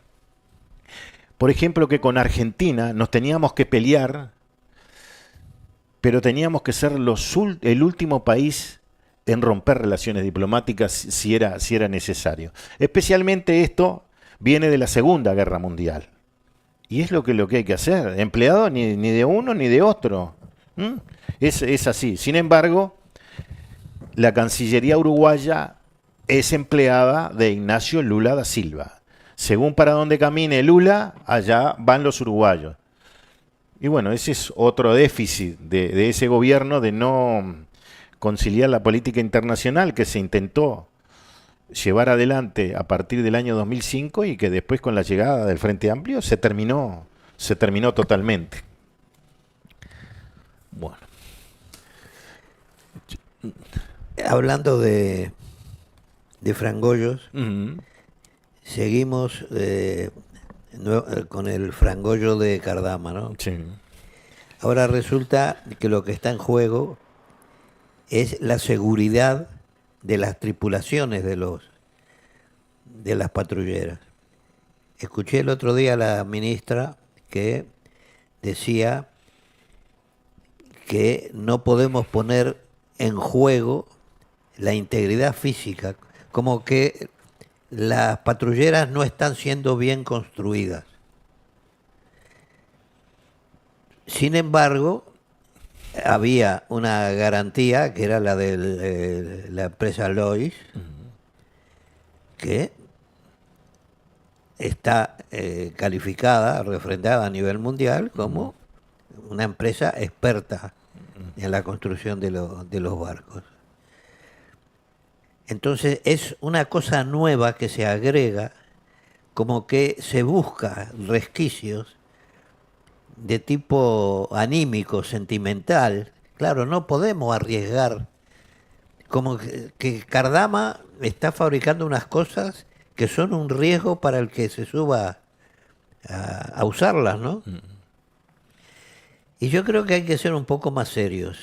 por ejemplo, que con Argentina nos teníamos que pelear, pero teníamos que ser el último país en romper relaciones diplomáticas si era necesario. Especialmente esto viene de la Segunda Guerra Mundial. Y es lo que hay que hacer. Empleado ni de uno ni de otro. Es así. Sin embargo, la Cancillería uruguaya es empleada de Ignacio Lula da Silva. Según para donde camine Lula, allá van los uruguayos. Y bueno, ese es otro déficit de ese gobierno de no conciliar la política internacional que se intentó llevar adelante a partir del año 2005 y que después con la llegada del Frente Amplio se terminó totalmente. Bueno. Hablando de frangollos, seguimos con el frangollo de Cardama, ¿no? Sí. Ahora resulta que lo que está en juego es la seguridad de las tripulaciones de las patrulleras. Escuché el otro día a la ministra que decía que no podemos poner en juego la integridad física, como que las patrulleras no están siendo bien construidas. Sin embargo, había una garantía que era la de la empresa Lois, que está calificada, refrendada a nivel mundial como una empresa experta en la construcción de los barcos. Entonces es una cosa nueva que se agrega, como que se busca resquicios de tipo anímico, sentimental. Claro, no podemos arriesgar, como que Cardama está fabricando unas cosas que son un riesgo para el que se suba a usarlas, ¿no? Y yo creo que hay que ser un poco más serios.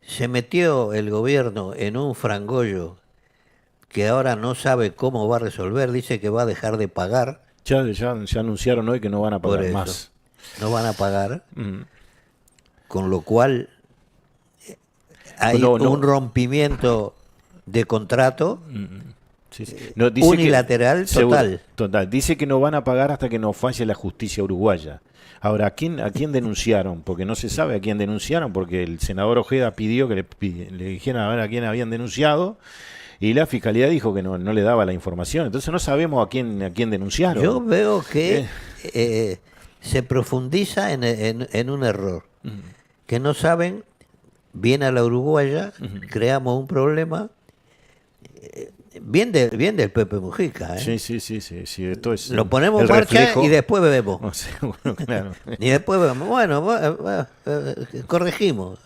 Se metió el gobierno en un frangollo que ahora no sabe cómo va a resolver, dice que va a dejar de pagar. Ya anunciaron hoy que no van a pagar Por eso, más. no van a pagar, con lo cual hay un rompimiento de contrato Sí. No, dice unilateral total. Total. Dice que no van a pagar hasta que no falle la justicia uruguaya. Ahora, ¿a quién denunciaron? Porque no se sabe a quién denunciaron, porque el senador Ojeda pidió que le dijeran a ver a quién habían denunciado, y la fiscalía dijo que no le daba la información. Entonces no sabemos a quién denunciaron. Yo veo que se profundiza en un error, que no saben, viene a la uruguaya, creamos un problema, bien del Pepe Mujica. Sí. Esto es lo ponemos en marcha reflejo, y después bebemos. No sé, bueno, claro. Y después bebemos. Bueno, corregimos.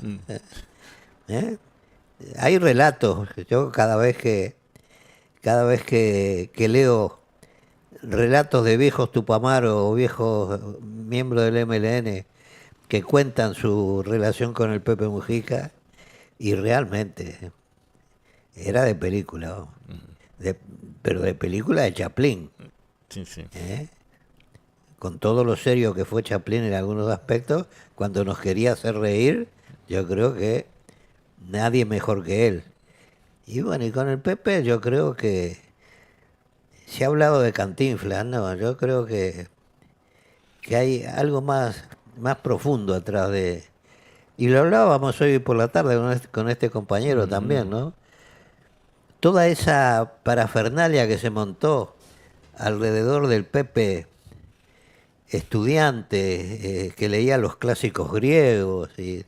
Hay relatos. Yo cada vez que leo relatos de viejos Tupamaros o viejos miembros del MLN que cuentan su relación con el Pepe Mujica, y realmente era de película, ¿no? Pero de película de Chaplin. Sí. Con todo lo serio que fue Chaplin en algunos aspectos, cuando nos quería hacer reír, yo creo que nadie mejor que él. Y bueno, y con el Pepe yo creo que se ha hablado de Cantinflas, ¿no? Yo creo que hay algo más profundo atrás de... Y lo hablábamos hoy por la tarde con este compañero también, ¿no? Toda esa parafernalia que se montó alrededor del Pepe estudiante, que leía los clásicos griegos, y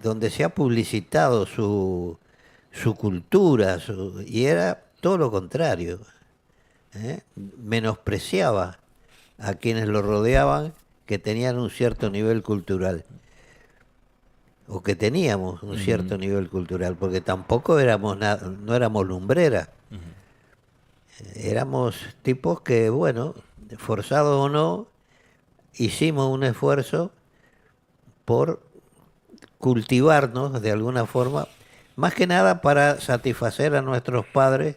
donde se ha publicitado su cultura, y era todo lo contrario. Menospreciaba a quienes lo rodeaban que tenían un cierto nivel cultural, o que teníamos un cierto nivel cultural, porque tampoco no éramos lumbreras. Éramos tipos que, bueno, forzados o no, hicimos un esfuerzo por cultivarnos de alguna forma, más que nada para satisfacer a nuestros padres,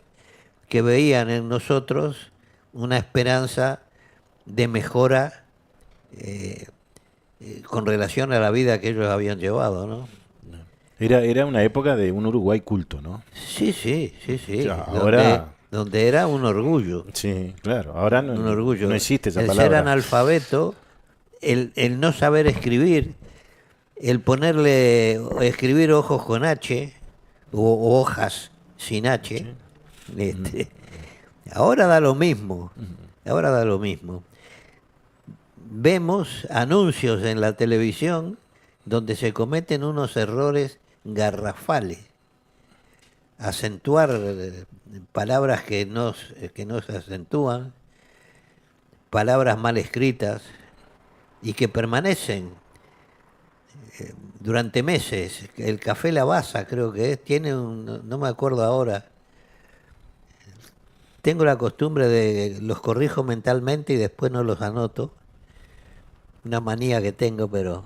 que veían en nosotros una esperanza de mejora con relación a la vida que ellos habían llevado, ¿no? Era una época de un Uruguay culto, ¿no? Sí. O sea, ahora... donde era un orgullo. Sí, claro. Ahora Un orgullo. no existe esa el palabra. ser analfabeto, el no saber escribir, el escribir ojos con H o hojas sin H. Ahora da lo mismo. Ahora da lo mismo. Vemos anuncios en la televisión donde se cometen unos errores garrafales. Acentuar palabras que no se acentúan, palabras mal escritas y que permanecen durante meses. El Café Lavazza, creo que es, tiene no me acuerdo ahora. Tengo la costumbre de los corrijo mentalmente y después no los anoto. Una manía que tengo, pero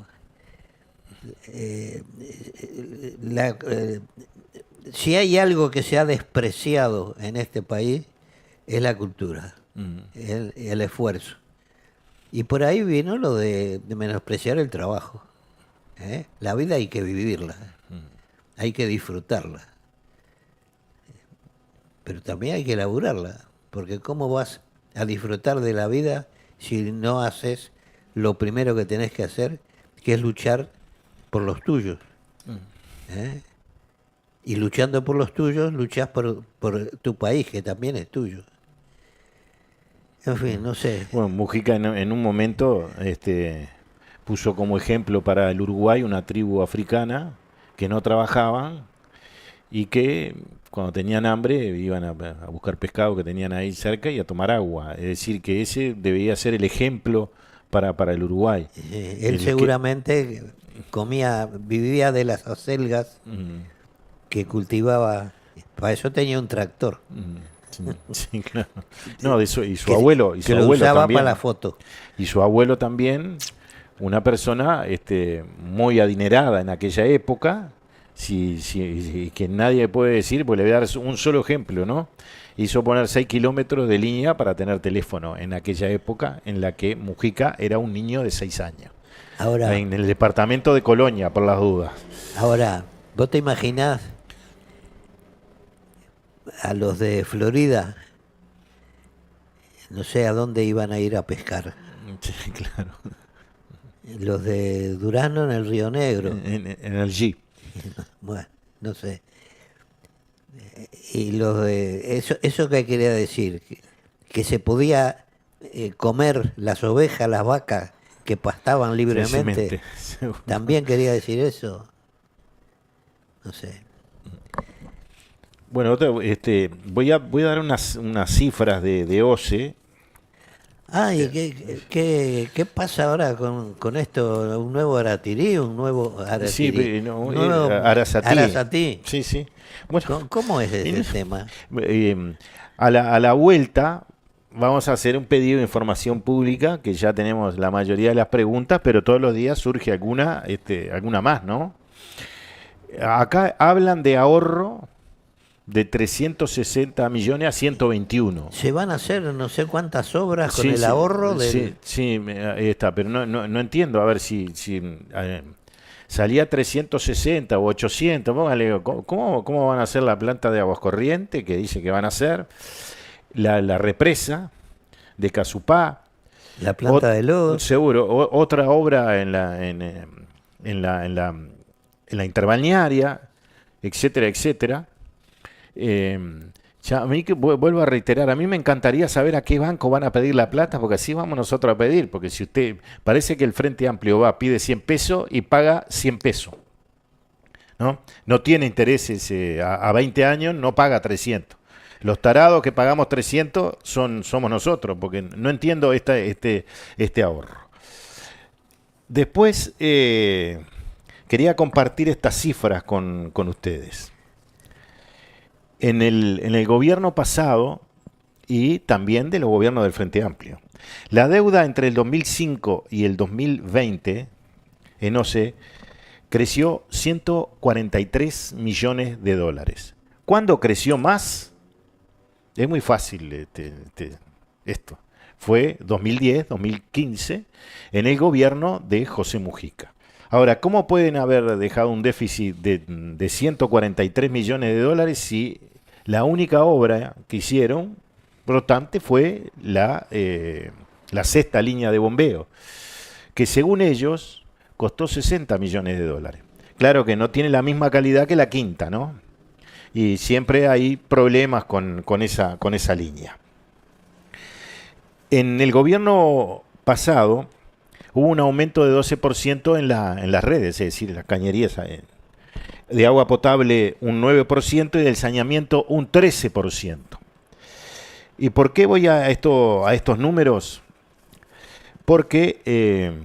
si hay algo que se ha despreciado en este país es la cultura, el esfuerzo. Y por ahí vino lo de menospreciar el trabajo. La vida hay que vivirla, hay que disfrutarla. Pero también hay que laburarla, porque ¿cómo vas a disfrutar de la vida si no haces lo primero que tenés que hacer, que es luchar por los tuyos? Y luchando por los tuyos, luchás por tu país, que también es tuyo. En fin, no sé. Bueno, Mujica en un momento puso como ejemplo para el Uruguay una tribu africana que no trabajaban y que cuando tenían hambre iban a buscar pescado que tenían ahí cerca y a tomar agua. Es decir, que ese debía ser el ejemplo para el Uruguay. Él seguramente vivía de las acelgas que cultivaba. Para eso tenía un tractor. Sí, claro. No, y su abuelo lo usaba también, para la foto. Y su abuelo también, una persona muy adinerada en aquella época, que nadie puede decir, pues le voy a dar un solo ejemplo, ¿no? Hizo poner 6 kilómetros de línea para tener teléfono en aquella época en la que Mujica era un niño de 6 años. Ahora, en el departamento de Colonia, por las dudas. Ahora, ¿vos te imaginás a los de Florida? No sé a dónde iban a ir a pescar. Sí, claro. Los de Durazno en el Río Negro. En el G. Bueno, no sé. Y los de... ¿Eso qué quería decir? Que se podía comer las ovejas, las vacas que pastaban libremente. ¿También quería decir eso? No sé. Bueno, voy a dar unas cifras de OCE. ¿Y qué pasa ahora con esto? ¿Un nuevo Aratirí? ¿Un nuevo Aratirí? Sí, nuevo Arasatí. Sí. Bueno, ¿Cómo es ese tema? A la vuelta vamos a hacer un pedido de información pública, que ya tenemos la mayoría de las preguntas, pero todos los días surge alguna más, ¿no? Acá hablan de ahorro de 360 millones a 121. Se van a hacer no sé cuántas obras con el ahorro del... Sí, ahí está, pero no entiendo, a ver si salía 360 o 800, póngale, ¿cómo van a hacer la planta de aguas corrientes que dice que van a hacer? La represa de Casupá. La planta de lodo. Seguro, otra obra en la interbalnearia, etcétera, etcétera. A mí, vuelvo a reiterar, a mí me encantaría saber a qué banco van a pedir la plata, porque así vamos nosotros a pedir, porque si usted, parece que el Frente Amplio pide 100 pesos y paga 100 pesos. ¿no? No tiene intereses a 20 años, no paga 300. Los tarados que pagamos 300 somos nosotros, porque no entiendo este ahorro. Después quería compartir estas cifras con ustedes. En el gobierno pasado y también de los gobiernos del Frente Amplio, la deuda entre el 2005 y el 2020 en OCE creció 143 millones de dólares. ¿Cuándo creció más? Es muy fácil esto. Fue 2010, 2015, en el gobierno de José Mujica. Ahora, ¿cómo pueden haber dejado un déficit de 143 millones de dólares si la única obra que hicieron, brotante, fue la sexta línea de bombeo, que según ellos costó 60 millones de dólares? Claro que no tiene la misma calidad que la quinta, ¿no? Y siempre hay problemas con esa línea. En el gobierno pasado hubo un aumento de 12% en las redes, es decir, en las cañerías de agua potable un 9% y del saneamiento un 13%. ¿Y por qué voy a estos números? Porque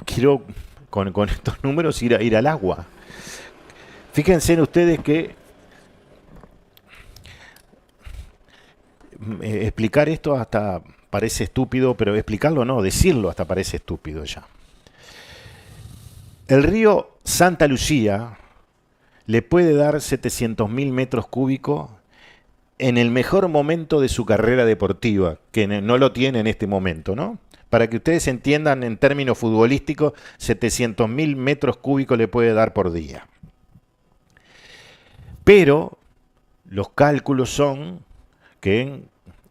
quiero con estos números ir al agua. Fíjense ustedes que explicar esto hasta parece estúpido, pero explicarlo no, decirlo hasta parece estúpido ya. El río Santa Lucía le puede dar 700.000 metros cúbicos en el mejor momento de su carrera deportiva, que no lo tiene en este momento, ¿no? Para que ustedes entiendan en términos futbolísticos, 700.000 metros cúbicos le puede dar por día. Pero los cálculos son que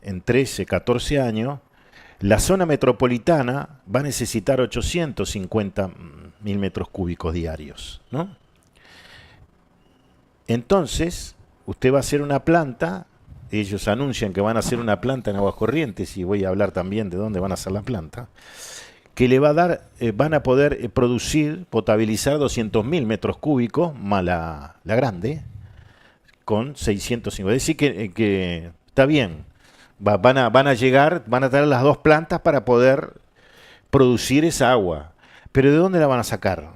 en 13, 14 años, la zona metropolitana va a necesitar 850.000 metros cúbicos diarios, ¿no? Entonces, usted va a hacer una planta, ellos anuncian que van a hacer una planta en Aguas Corrientes, y voy a hablar también de dónde van a hacer la planta, que le va a dar, van a poder producir, potabilizar 200.000 metros cúbicos, más la grande, con 650. Es decir que está bien, van a llegar, van a tener las dos plantas para poder producir esa agua. Pero ¿de dónde la van a sacar?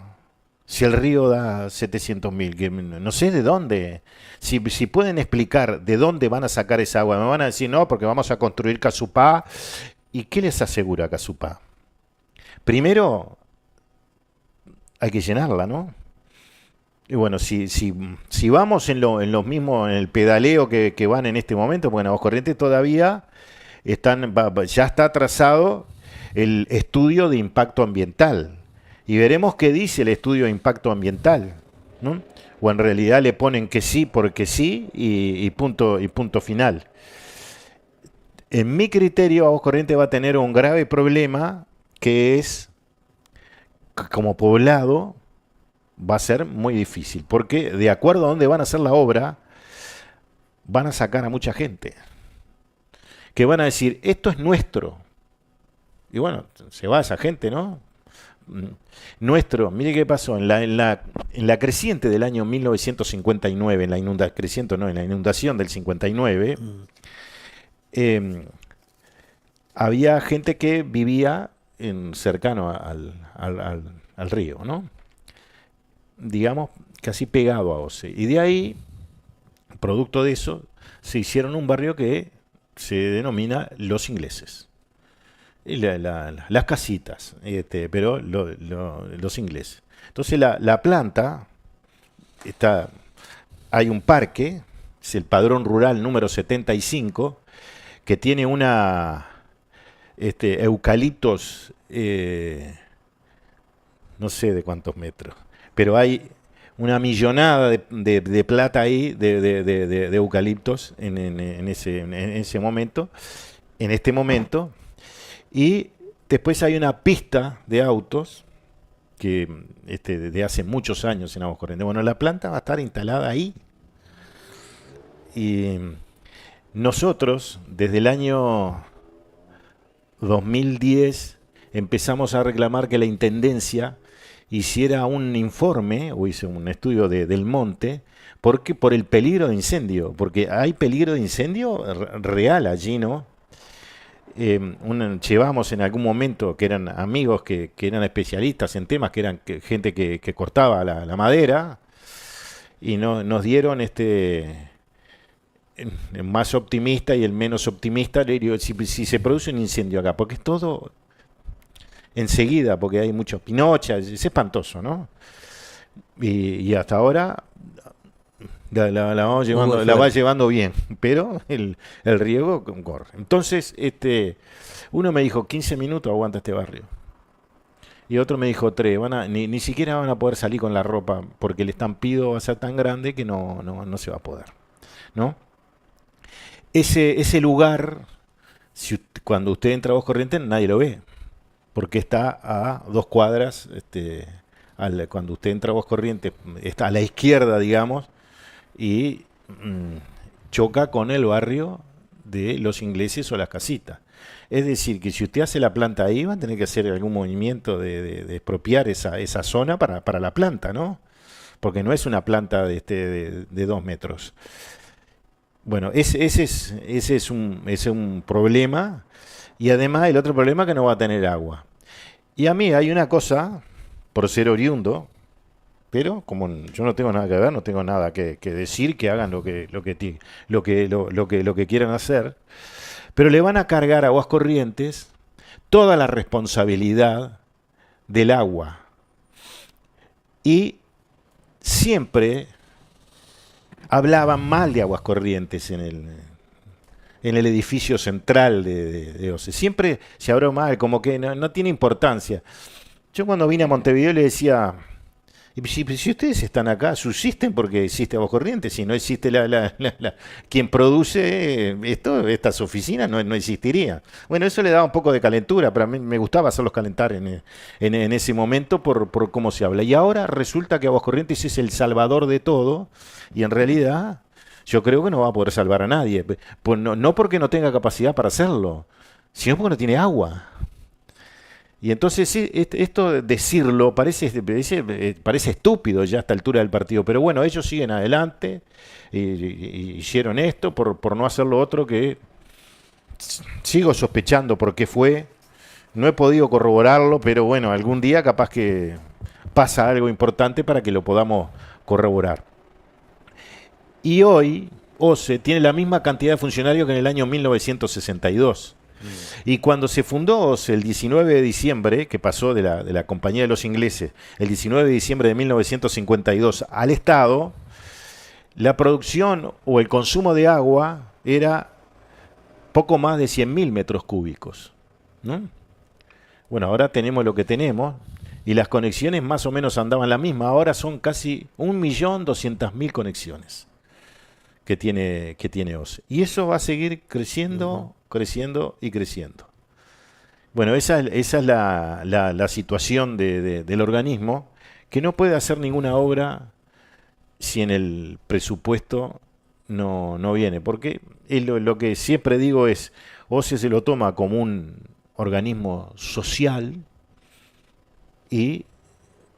Si el río da 700.000, que no sé de dónde. Si pueden explicar de dónde van a sacar esa agua, me van a decir no, porque vamos a construir Casupá. ¿Y qué les asegura Casupá? Primero, hay que llenarla, ¿no? Y bueno, si vamos en los mismos, en el pedaleo que van en este momento, porque en Aguas Corrientes todavía ya está trazado el estudio de impacto ambiental. Y veremos qué dice el estudio de impacto ambiental, ¿no? O en realidad le ponen que sí porque sí y punto final. En mi criterio, Aguas Corrientes va a tener un grave problema, que es, como poblado, va a ser muy difícil, porque de acuerdo a dónde van a hacer la obra, van a sacar a mucha gente, que van a decir, esto es nuestro. Y bueno, se va esa gente, ¿no? Nuestro, mire qué pasó, en la creciente del año 1959, en la inundación del 59, había gente que vivía cercano al río, ¿no? Digamos, casi pegado a OCE. Y de ahí, producto de eso, se hicieron un barrio que se denomina Los Ingleses. Y las casitas, pero los ingleses. Entonces la planta, hay un parque, es el Padrón Rural número 75, que tiene eucaliptos, no sé de cuántos metros, pero hay una millonada de plata ahí, de eucaliptos en ese momento, en este momento. Y después hay una pista de autos que desde hace muchos años en Aguas Corrientes. Bueno, la planta va a estar instalada ahí. Y nosotros, desde el año 2010, empezamos a reclamar que la Intendencia hiciera un informe o hice un estudio del monte porque por el peligro de incendio, porque hay peligro de incendio real allí, ¿no? Llevamos en algún momento que eran amigos que eran especialistas en temas, que eran gente que cortaba la madera, y nos dieron el más optimista y el menos optimista. Le digo, si se produce un incendio acá, porque es todo enseguida, porque hay muchos pinochas, es espantoso, ¿no? Y hasta ahora la va llevando bien, pero el riesgo corre. Entonces, uno me dijo, 15 minutos aguanta este barrio. Y otro me dijo 3, ni siquiera van a poder salir con la ropa, porque el estampido va a ser tan grande que no se va a poder, ¿no? Ese lugar, cuando usted entra a Aguas Corrientes, nadie lo ve, porque está a 2 cuadras, cuando usted entra a Aguas Corrientes, está a la izquierda, digamos, y choca con el barrio de los ingleses o las casitas. Es decir, que si usted hace la planta ahí, va a tener que hacer algún movimiento de expropiar esa zona para la planta, ¿no? Porque no es una planta de 2 metros. Bueno, ese es un problema, y además el otro problema es que no va a tener agua. Y a mí hay una cosa, por ser oriundo, pero como yo no tengo nada que ver, no tengo nada que decir, que hagan lo que quieran hacer, pero le van a cargar a Aguas Corrientes toda la responsabilidad del agua. Y siempre hablaban mal de Aguas Corrientes en el edificio central de OCE. Siempre se habló mal, como que no tiene importancia. Yo cuando vine a Montevideo le decía, si ustedes están acá, subsisten porque existe Aguas Corrientes, si no existe quien produce estas oficinas, no existiría. Bueno, eso le daba un poco de calentura, pero a mí me gustaba hacerlos calentar en ese momento por cómo se habla. Y ahora resulta que Aguas Corrientes es el salvador de todo, y en realidad yo creo que no va a poder salvar a nadie. Pues no porque no tenga capacidad para hacerlo, sino porque no tiene agua. Y entonces esto decirlo parece estúpido ya a esta altura del partido, pero bueno, ellos siguen adelante, y hicieron esto por no hacer lo otro, que sigo sospechando por qué fue, no he podido corroborarlo, pero bueno, algún día capaz que pasa algo importante para que lo podamos corroborar. Y hoy OCE tiene la misma cantidad de funcionarios que en el año 1962. Y cuando se fundó OCE el 19 de diciembre, que pasó de la Compañía de los Ingleses, el 19 de diciembre de 1952 al Estado, la producción o el consumo de agua era poco más de 100.000 metros cúbicos, ¿no? Bueno, ahora tenemos lo que tenemos, y las conexiones más o menos andaban la misma. Ahora son casi 1.200.000 conexiones que tiene OCE. Y eso va a seguir creciendo, creciendo y creciendo. Bueno, esa es la situación del organismo, que no puede hacer ninguna obra si en el presupuesto no viene. Porque lo que siempre digo es, OCE se lo toma como un organismo social, y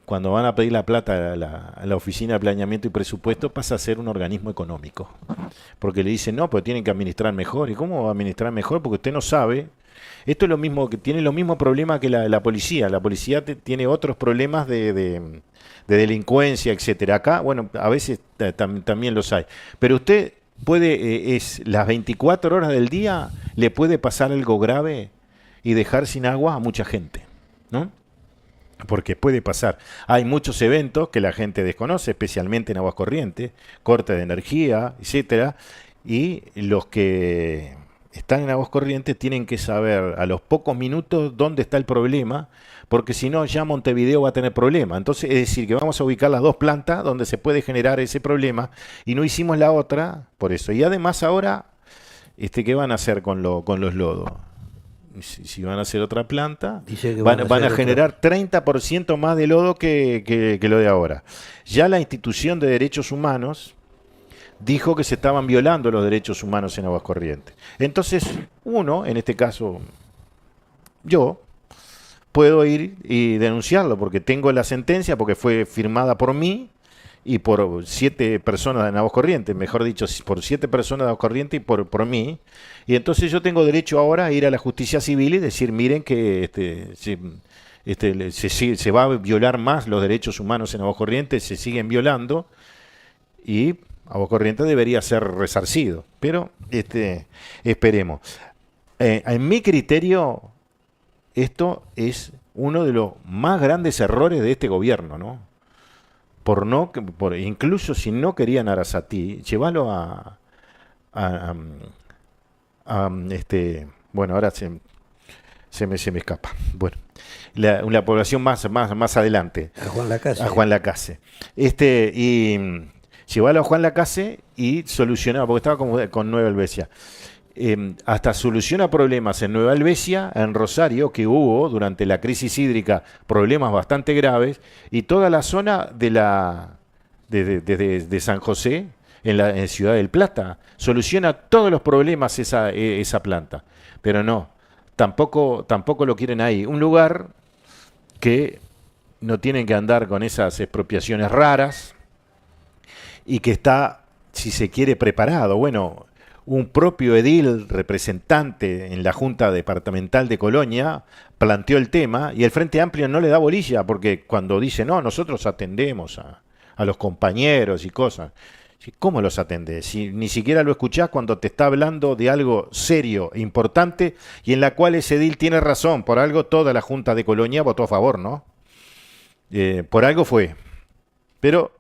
cuando van a pedir la plata a la Oficina de Planeamiento y Presupuesto, pasa a ser un organismo económico. Porque le dicen, no, pero tienen que administrar mejor. ¿Y cómo va a administrar mejor? Porque usted no sabe. Esto es lo mismo, que tiene los mismos problemas que la policía. La policía tiene otros problemas de delincuencia, etcétera. Acá, bueno, a veces también los hay. Pero usted puede, las 24 horas del día, le puede pasar algo grave y dejar sin agua a mucha gente, ¿no? Porque puede pasar. Hay muchos eventos que la gente desconoce, especialmente en Aguas Corrientes, corte de energía, etcétera, y los que están en Aguas Corrientes tienen que saber a los pocos minutos dónde está el problema, porque si no ya Montevideo va a tener problema. Entonces, es decir, que vamos a ubicar las 2 plantas donde se puede generar ese problema, y no hicimos la otra por eso. Y además ahora, ¿qué van a hacer con los lodos? Si van a hacer otra planta, van a generar 30% más de lodo que lo de ahora. Ya la institución de derechos humanos dijo que se estaban violando los derechos humanos en Aguas Corrientes. Entonces, uno, en este caso yo, puedo ir y denunciarlo, porque tengo la sentencia, porque fue firmada por mí y por 7 personas de Navos Corrientes, mejor dicho, por 7 personas de Navos Corrientes y por mí. Y entonces yo tengo derecho ahora a ir a la justicia civil y decir, miren que se va a violar más los derechos humanos en Navos Corrientes, se siguen violando, y Navos Corrientes debería ser resarcido. Pero esperemos. En mi criterio, esto es uno de los más grandes errores de este gobierno, ¿no? Incluso si no querían a Arasatí, llevarlo bueno, ahora se me escapa. Bueno, la población más adelante. A Juan Lacase. A Juan Lacase. Y llevarlo a Juan Lacase y solucionar, porque estaba con Nueva Helvecia. Hasta soluciona problemas en Nueva Helvecia, en Rosario, que hubo durante la crisis hídrica problemas bastante graves, y toda la zona de San José, en Ciudad del Plata, soluciona todos los problemas esa planta. Pero no, tampoco lo quieren ahí. Un lugar que no tienen que andar con esas expropiaciones raras y que está, si se quiere, preparado. Bueno, un propio edil representante en la Junta Departamental de Colonia planteó el tema y el Frente Amplio no le da bolilla, porque cuando dice, no, nosotros atendemos a los compañeros y cosas. ¿Cómo los atendés? Si ni siquiera lo escuchás cuando te está hablando de algo serio e importante y en la cual ese edil tiene razón. Por algo toda la Junta de Colonia votó a favor, ¿no? Por algo fue. Pero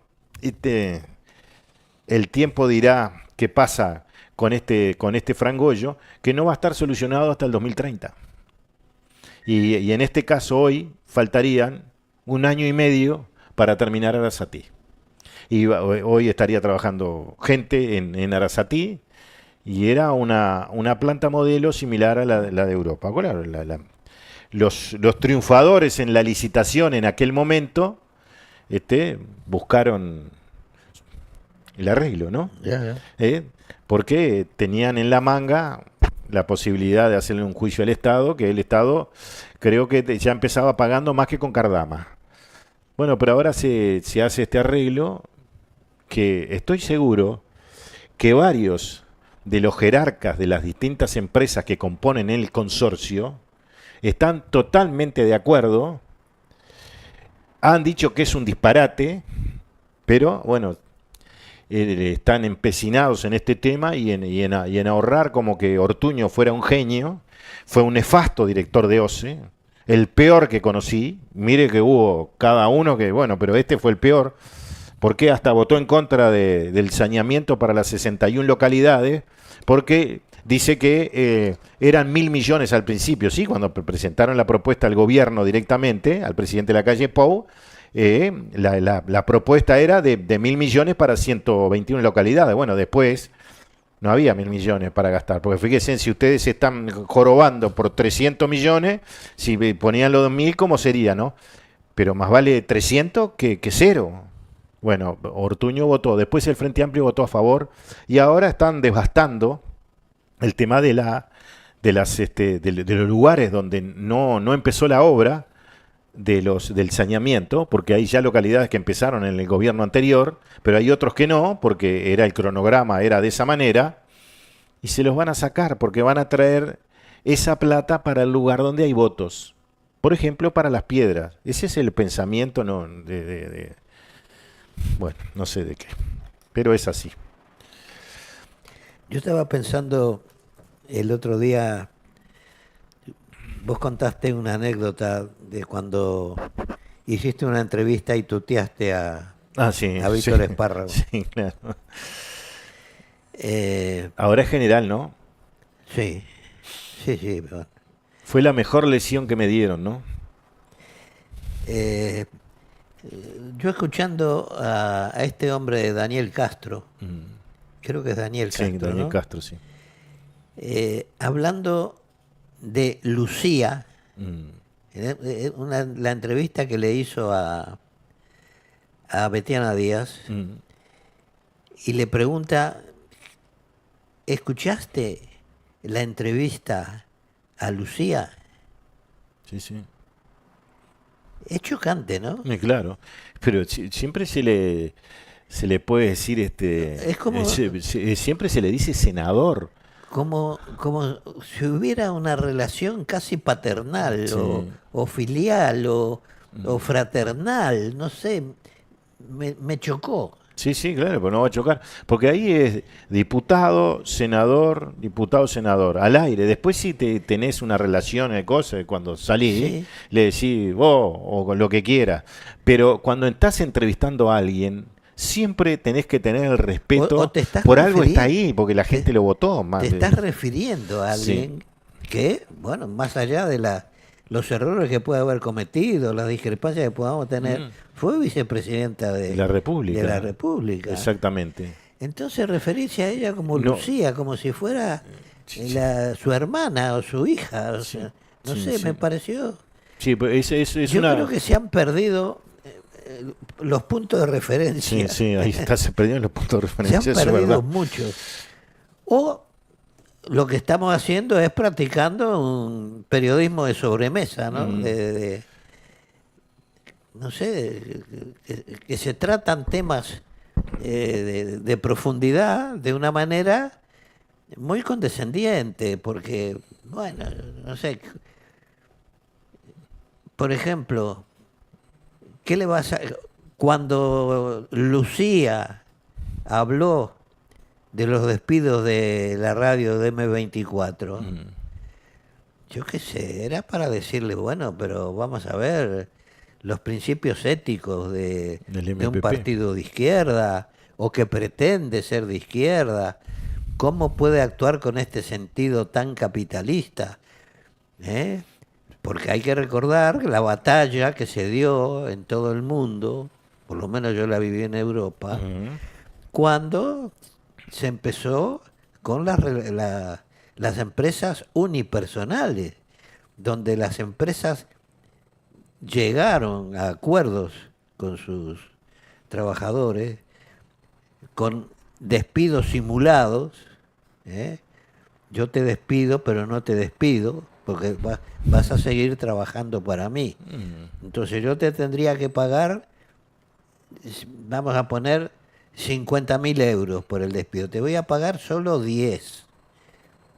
el tiempo dirá qué pasa con este frangollo, que no va a estar solucionado hasta el 2030. Y en este caso hoy faltarían 1 año y medio para terminar Arasatí. Y hoy estaría trabajando gente en Arasatí, y era una planta modelo similar a la de Europa. Claro, los triunfadores en la licitación en aquel momento buscaron el arreglo, ¿no? Porque tenían en la manga la posibilidad de hacerle un juicio al Estado, que el Estado creo que ya empezaba pagando más que con Cardama. Bueno, pero ahora se hace este arreglo, que estoy seguro que varios de los jerarcas de las distintas empresas que componen el consorcio están totalmente de acuerdo, han dicho que es un disparate, pero bueno, están empecinados en este tema y en ahorrar, como que Ortuño fuera un genio. Fue un nefasto director de OCE, el peor que conocí. Mire que hubo cada uno que, bueno, pero este fue el peor, porque hasta votó en contra del saneamiento para las 61 localidades, porque dice que eran 1.000 millones al principio. Sí, cuando presentaron la propuesta al gobierno directamente, al presidente Lacalle Pou, la propuesta era de 1.000 millones para 121 localidades. Bueno, después no había 1.000 millones para gastar, porque fíjense, si ustedes están jorobando por 300 millones, si ponían los 2.000, ¿cómo sería, no? Pero más vale 300 que cero. Bueno, Ortuño votó, después el Frente Amplio votó a favor, y ahora están devastando el tema de los lugares donde no empezó la obra del saneamiento, porque hay ya localidades que empezaron en el gobierno anterior, pero hay otros que no, porque el cronograma era de esa manera, y se los van a sacar, porque van a traer esa plata para el lugar donde hay votos. Por ejemplo, para Las Piedras. Ese es el pensamiento, ¿no? Bueno, no sé de qué, pero es así. Yo estaba pensando el otro día, vos contaste una anécdota de cuando hiciste una entrevista y tuteaste a Víctor Espárrago. Sí, claro. Ahora es general, ¿no? Sí. Bueno. Fue la mejor lesión que me dieron, ¿no? Yo escuchando a este hombre, Daniel Castro, creo que es Daniel Castro, sí, Daniel ¿no? Castro, sí. Hablando de Lucía, la entrevista que le hizo a Betiana Díaz, y le pregunta, ¿escuchaste la entrevista a Lucía? Sí. Es chocante, ¿no? Claro, pero siempre se le puede decir, Es como, siempre se le dice senador. como si hubiera una relación casi paternal Sí. o filial o fraternal, no sé, me chocó. Sí, sí, claro, pero no va a chocar. Porque ahí es diputado, senador, al aire. Después si tenés una relación de cosas, cuando salís, Sí. le decís vos o con lo que quieras. Pero cuando estás entrevistando a alguien, siempre tenés que tener el O respeto. te estás Por algo está refiriendo, ahí, porque la gente te, lo votó. Más te estás refiriendo a sí, alguien que, bueno, más allá de los errores que puede haber cometido, las discrepancias que podamos tener, fue vicepresidenta de la de la República. República. Exactamente. Entonces referirse a ella como No, Lucía, como si fuera su hermana o su hija, o sea, no sí, sé, me sí. pareció. Sí, pues es Yo creo una. que se han perdido los puntos de Sí, referencia, sí, ahí está, se perdieron los puntos de se han referencia, eso es perdido verdad. muchos. O lo que estamos haciendo es practicando un periodismo de sobremesa, ¿no? Mm. No sé, que se tratan temas de profundidad de una manera muy condescendiente, porque, bueno, no sé, por ejemplo, ¿qué le vas a... Cuando Lucía habló de los despidos de la radio de M24, yo qué sé, era para decirle, bueno, pero vamos a ver los principios éticos Del de un MPP. partido de izquierda o que pretende ser de izquierda, cómo puede actuar con este sentido tan capitalista, ¿eh? Porque hay que recordar que la batalla que se dio en todo el mundo, por lo menos yo la viví en Europa, Ujú. cuando se empezó con las empresas unipersonales, donde las empresas llegaron a acuerdos con sus trabajadores, con despidos simulados, ¿eh? Yo te despido, pero no te despido, porque vas a seguir trabajando para mí. Entonces yo te tendría que pagar, vamos a poner 50.000 euros por el despido. Te voy a pagar solo 10,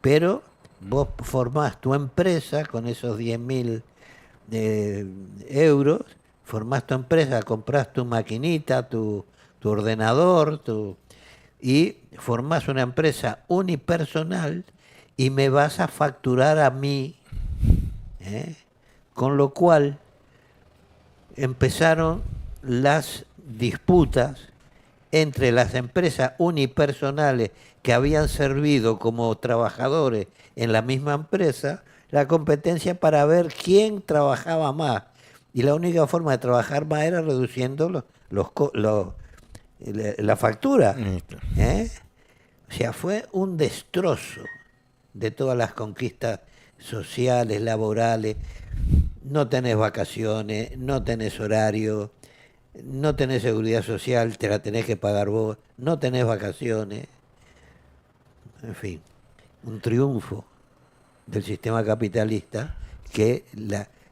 pero vos formás tu empresa con esos 10.000 euros, formás tu empresa, compras tu maquinita, tu ordenador, y formás una empresa unipersonal y me vas a facturar a mí, ¿eh? Con lo cual empezaron las disputas entre las empresas unipersonales que habían servido como trabajadores en la misma empresa, la competencia para ver quién trabajaba más. Y la única forma de trabajar más era reduciendo la factura, Listo. ¿eh? O sea, fue un destrozo de todas las conquistas sociales, laborales. No tenés vacaciones, no tenés horario, no tenés seguridad social, te la tenés que pagar vos, no tenés vacaciones. En fin, un triunfo del sistema capitalista que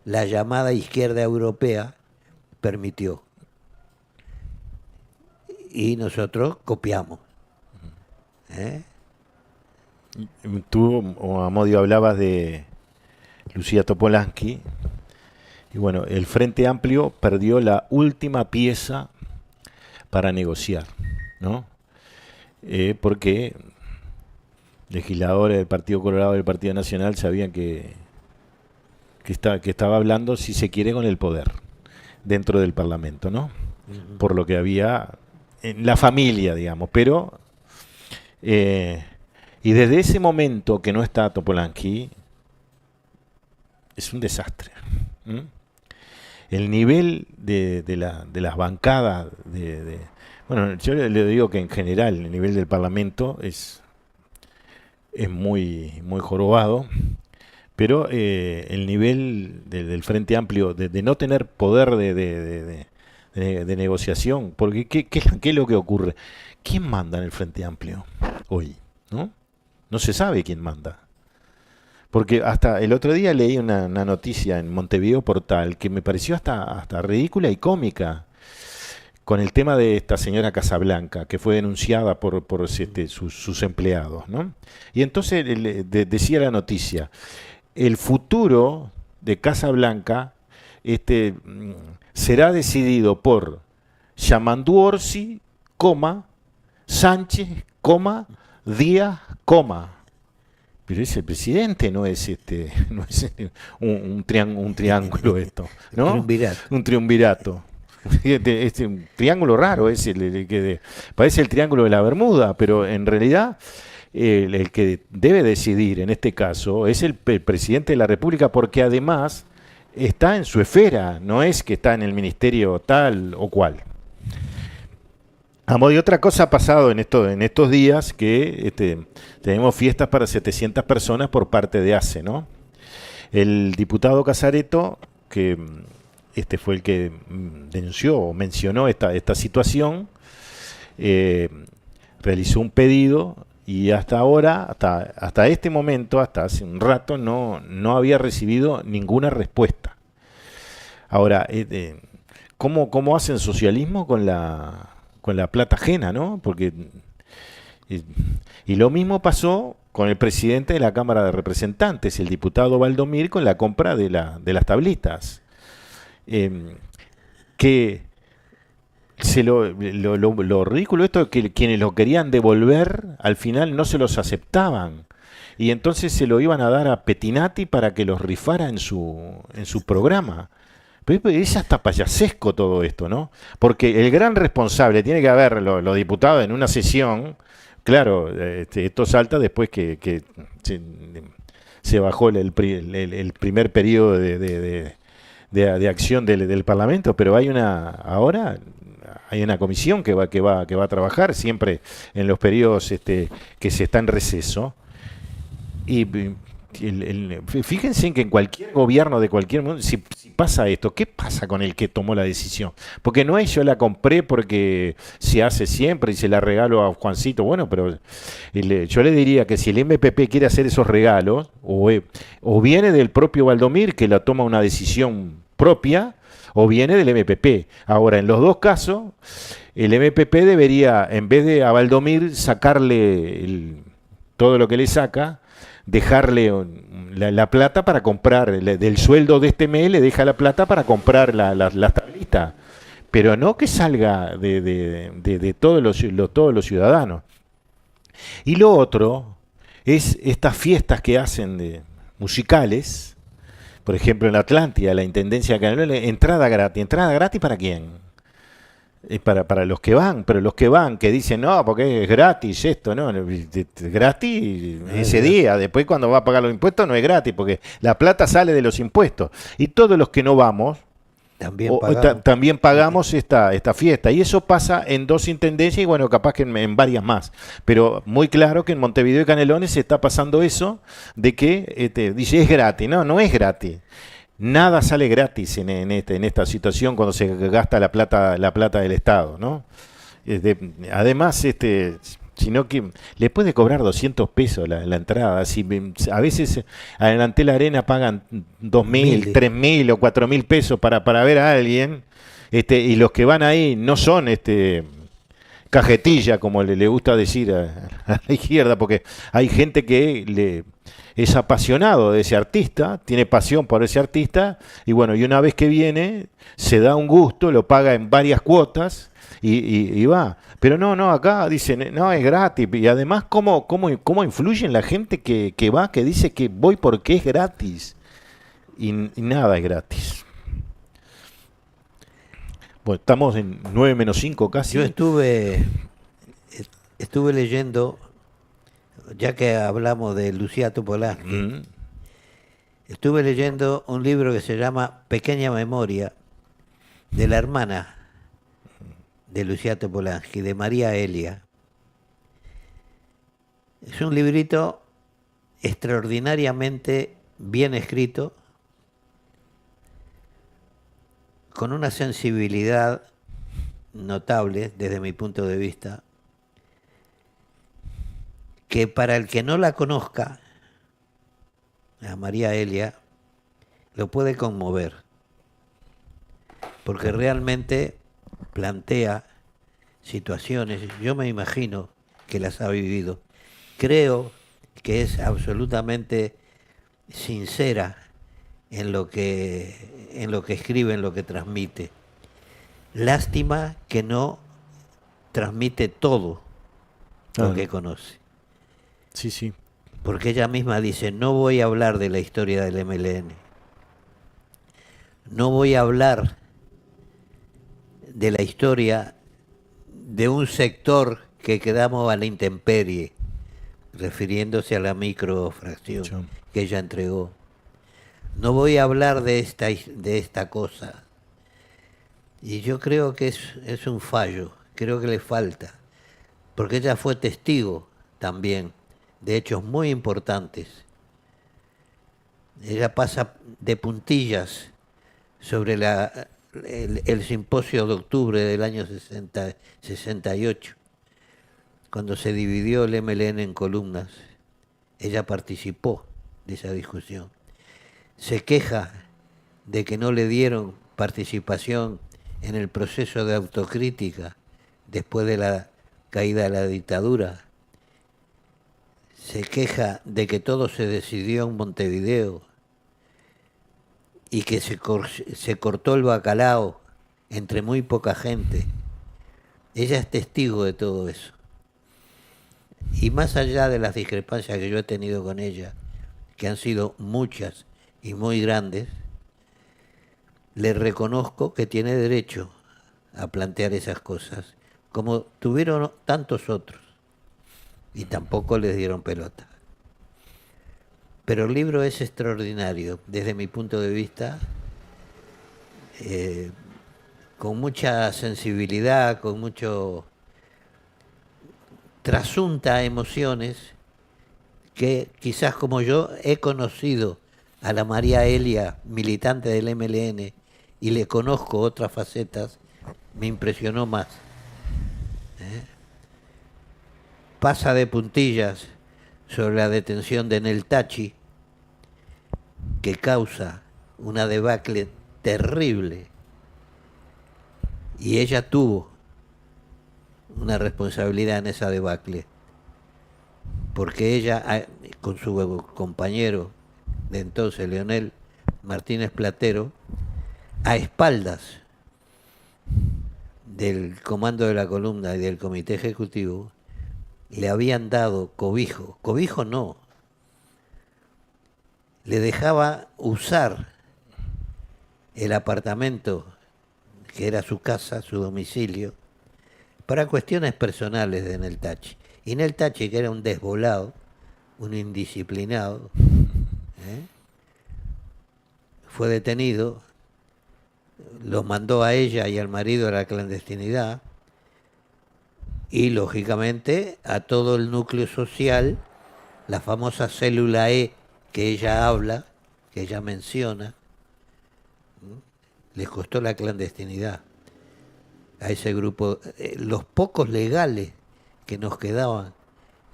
la llamada izquierda europea permitió. Y nosotros copiamos, ¿eh? Tú, o Amodio, hablabas de Lucía Topolansky. Y bueno, el Frente Amplio perdió la última pieza para negociar, ¿no? Porque legisladores del Partido Colorado y del Partido Nacional sabían que estaba hablando, si se quiere, con el poder dentro del Parlamento, ¿no? Por lo que había en la familia, digamos. Pero, y desde ese momento que no está Topolansky, es un desastre. ¿Mm? El nivel de las bancadas, bueno, yo le digo que en general el nivel del Parlamento es muy, muy jorobado, pero el nivel del Frente Amplio, de no tener poder de negociación, porque ¿qué es lo que ocurre? ¿Quién manda en el Frente Amplio hoy? ¿No? No se sabe quién manda. Porque hasta el otro día leí una noticia en Montevideo Portal que me pareció hasta ridícula y cómica, con el tema de esta señora Casablanca, que fue denunciada por sus empleados, ¿no? Y entonces decía la noticia, el futuro de Casablanca será decidido por Yamandu Orsi, Sánchez, Díaz, pero es el presidente, no es no es un triángulo esto, ¿no? Triunvirato. Un triunvirato. Un triángulo raro es el que parece el triángulo de la Bermuda, pero en realidad el que debe decidir en este caso es el presidente de la República, porque además está en su esfera, no es que está en el ministerio tal o cual. Y otra cosa ha pasado en estos días, que tenemos fiestas para 700 personas por parte de ACE, ¿no? El diputado Casareto, que fue el que denunció o mencionó esta situación, realizó un pedido y hasta ahora, hasta este momento, hasta hace un rato, no había recibido ninguna respuesta. Ahora, ¿cómo hacen socialismo con la plata ajena, ¿no? Porque y lo mismo pasó con el presidente de la Cámara de Representantes, el diputado Valdomir, con la compra de las tablitas. Que lo ridículo esto es que quienes lo querían devolver al final no se los aceptaban, y entonces se lo iban a dar a Pettinati para que los rifara en su programa. Pero es hasta payasesco todo esto, ¿no? Porque el gran responsable tiene que haber los diputados en una sesión. Claro, esto salta después que se bajó el primer periodo de acción del Parlamento, pero ahora hay una comisión que va a trabajar siempre en los periodos que se está en receso. Y fíjense en que en cualquier gobierno de cualquier mundo, si pasa esto, ¿qué pasa con el que tomó la decisión? Porque no es yo la compré porque se hace siempre y se la regalo a Juancito. Bueno, pero yo le diría que si el MPP quiere hacer esos regalos, o viene del propio Valdomir, que la toma una decisión propia, o viene del MPP. Ahora, en los dos casos, el MPP debería, en vez de a Valdomir sacarle todo lo que le saca, dejarle la plata para comprar, del sueldo de este mes le deja la plata para comprar las tablitas, pero no que salga de todos los ciudadanos. Y lo otro es estas fiestas que hacen musicales, por ejemplo en la Atlántida, la Intendencia de Canelones, entrada gratis ¿para quién? Para los que van, pero los que van, que dicen, no, porque es gratis esto, ¿no? Gratis ese día, después cuando va a pagar los impuestos no es gratis, porque la plata sale de los impuestos. Y todos los que no vamos, también pagamos esta fiesta. Y eso pasa en dos intendencias y bueno, capaz que en varias más. Pero muy claro que en Montevideo y Canelones se está pasando eso de que dice, es gratis. No es gratis. Nada sale gratis en esta situación cuando se gasta la plata del Estado, ¿no? Además, sino que le puede cobrar 200 pesos la entrada. A veces adelante la arena pagan 2.000, 3.000 o 4.000 pesos para ver a alguien, y los que van ahí no son cajetilla, como le gusta decir a la izquierda, porque hay gente que es apasionado de ese artista, tiene pasión por ese artista, y bueno, y una vez que viene, se da un gusto, lo paga en varias cuotas y va. Pero no, acá dicen, no, es gratis. Y además, ¿cómo influye en la gente que va, que dice que voy porque es gratis? Y nada es gratis. Bueno, estamos en 9 menos 5 casi. Yo estuve leyendo, ya que hablamos de Luciano Polanski, estuve leyendo un libro que se llama Pequeña Memoria, de la hermana de Luciano Polanski, de María Elia. Es un librito extraordinariamente bien escrito, con una sensibilidad notable desde mi punto de vista, que para el que no la conozca a María Elia, lo puede conmover, porque realmente plantea situaciones, yo me imagino que las ha vivido. Creo que es absolutamente sincera en lo que escribe, en lo que transmite. Lástima que no transmite todo lo que conoce. Sí, sí. Porque ella misma dice, no voy a hablar de la historia del MLN. No voy a hablar de la historia de un sector que quedamos a la intemperie, refiriéndose a la microfracción que ella entregó. No voy a hablar de esta cosa. Y yo creo que es un fallo, creo que le falta, porque ella fue testigo también de hechos muy importantes. Ella pasa de puntillas sobre el simposio de octubre del año 68, cuando se dividió el MLN en columnas. Ella participó de esa discusión. Se queja de que no le dieron participación en el proceso de autocrítica después de la caída de la dictadura. Se queja de que todo se decidió en Montevideo y que se cortó el bacalao entre muy poca gente. Ella es testigo de todo eso. Y más allá de las discrepancias que yo he tenido con ella, que han sido muchas y muy grandes, le reconozco que tiene derecho a plantear esas cosas, como tuvieron tantos otros, y tampoco les dieron pelota. Pero el libro es extraordinario, desde mi punto de vista, con mucha sensibilidad, con mucho trasunta emociones, que quizás como yo he conocido a la María Elia, militante del MLN, y le conozco otras facetas, me impresionó más. Pasa de puntillas sobre la detención de Nel Tachi, que causa una debacle terrible, y ella tuvo una responsabilidad en esa debacle, porque ella, con su compañero de entonces, Leonel Martínez Platero, a espaldas del comando de la columna y del comité ejecutivo, le habían dado cobijo no, le dejaba usar el apartamento que era su casa, su domicilio, para cuestiones personales de Nel Tachi. Y Nel Tachi, que era un desvolado, un indisciplinado, fue detenido, los mandó a ella y al marido a la clandestinidad, y lógicamente a todo el núcleo social, la famosa célula E que ella habla, que ella menciona, les costó la clandestinidad a ese grupo, los pocos legales que nos quedaban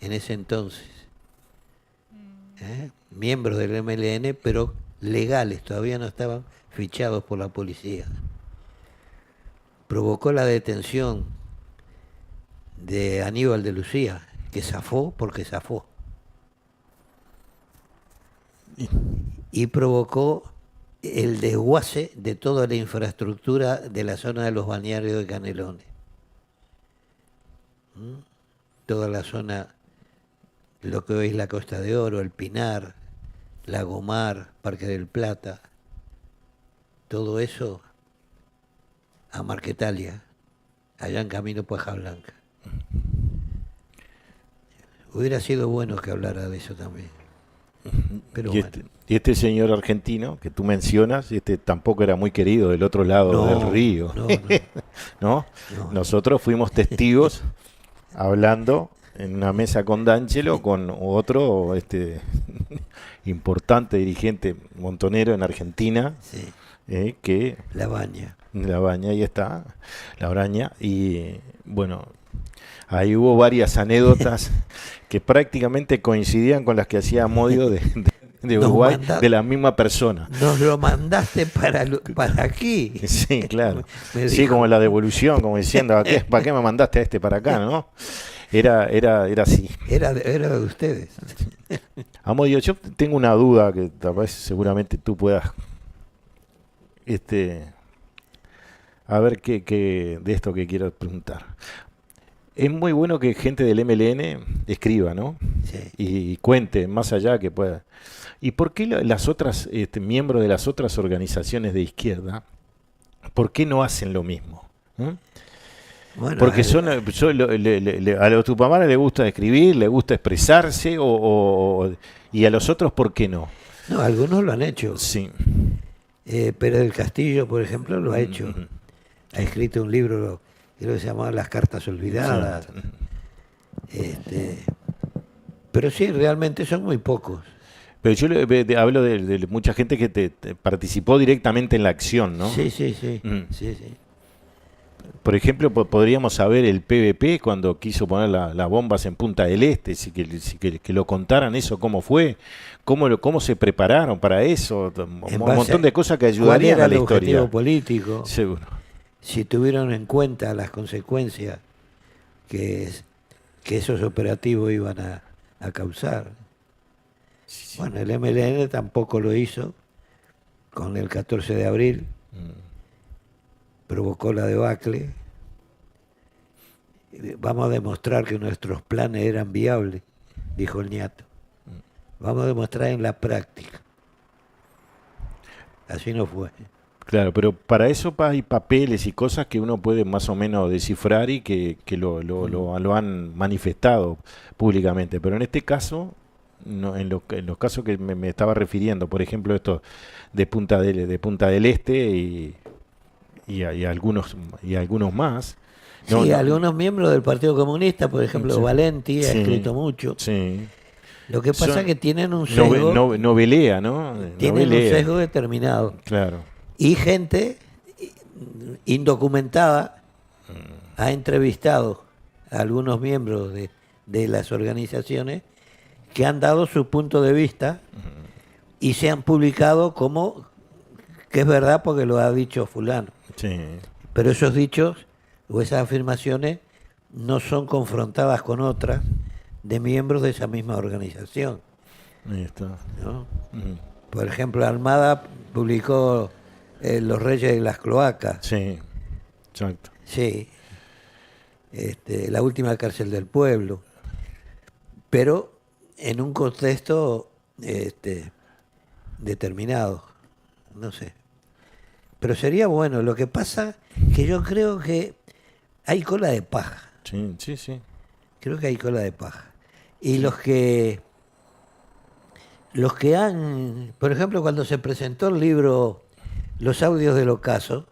en ese entonces, miembros del MLN, pero legales, todavía no estaban fichados por la policía. Provocó la detención de Aníbal de Lucía, que zafó porque zafó. Y provocó el desguace de toda la infraestructura de la zona de los balnearios de Canelones. Toda la zona, lo que hoy es la Costa de Oro, el Pinar, Lagomar, Parque del Plata, todo eso a Marquetalia, allá en camino Paja Blanca. Hubiera sido bueno que hablara de eso también. Pero y, bueno. este señor argentino que tú mencionas, tampoco era muy querido del otro lado del río. ¿No? Nosotros fuimos testigos hablando en una mesa con D'Angelo, con otro importante dirigente montonero en Argentina, Sí. Que La Baña. La Baña, ahí está, La Braña, y bueno, ahí hubo varias anécdotas que prácticamente coincidían con las que hacía Modio de Nos Uruguay, manda- de la misma persona. Nos lo mandaste para aquí. Sí, claro. Me Sí, dijo. como la devolución, como diciendo, ¿para qué me mandaste a este para acá, no? Era así. Era de ustedes. Amodio, yo tengo una duda que tal vez seguramente tú puedas, a ver qué de esto que quiero preguntar. Es muy bueno que gente del MLN escriba, ¿no? Sí. Y cuente más allá que pueda. ¿Y por qué las otras miembros de las otras organizaciones de izquierda, por qué no hacen lo mismo? ¿Mm? Bueno, Porque a los Tupamaros les gusta escribir, les gusta expresarse, y a los otros, ¿por qué no? no, algunos lo han hecho. Sí. Pérez del Castillo, por ejemplo, lo ha hecho. Ha escrito un libro, creo que se llamaba Las Cartas Olvidadas. Pero sí, realmente son muy pocos. Pero yo hablo de mucha gente que te participó directamente en la acción, ¿no? Sí. Sí. Por ejemplo, podríamos saber el PVP cuando quiso poner las bombas en Punta del Este, que lo contaran eso, cómo fue, cómo se prepararon para eso, un montón de cosas que ayudarían ¿cuál era a la el historia. objetivo político? Seguro. Si tuvieron en cuenta las consecuencias que esos operativos iban a causar. Bueno, el MLN tampoco lo hizo con el 14 de abril. Provocó la debacle. Vamos a demostrar que nuestros planes eran viables, dijo el ñato. Vamos a demostrar en la práctica. Así no fue. Claro, pero para eso hay papeles y cosas que uno puede más o menos descifrar y que lo han manifestado públicamente. Pero en este caso, no, en los casos que me estaba refiriendo, por ejemplo, esto de Punta del Este y algunos más. Sí, algunos miembros del Partido Comunista, por ejemplo, Sí. Valenti, ha Sí. escrito mucho. Sí. Lo que pasa Son- es que tienen un sesgo, Novelea, ¿no? tienen un Novelea. sesgo determinado. Claro. Y gente indocumentada ha entrevistado a algunos miembros de las organizaciones que han dado su punto de vista y se han publicado como que es verdad porque lo ha dicho fulano. Sí. Pero esos dichos o esas afirmaciones no son confrontadas con otras de miembros de esa misma organización, Ahí está. ¿no? Ujú. Por ejemplo, Almada publicó Los Reyes de las Cloacas, Sí. Exacto. sí, La Última Cárcel del Pueblo, pero en un contexto determinado, no sé. Pero sería bueno. Lo que pasa que yo creo que hay cola de paja. Sí. Creo que hay cola de paja. Y los que han, por ejemplo, cuando se presentó el libro Los Audios del Ocaso,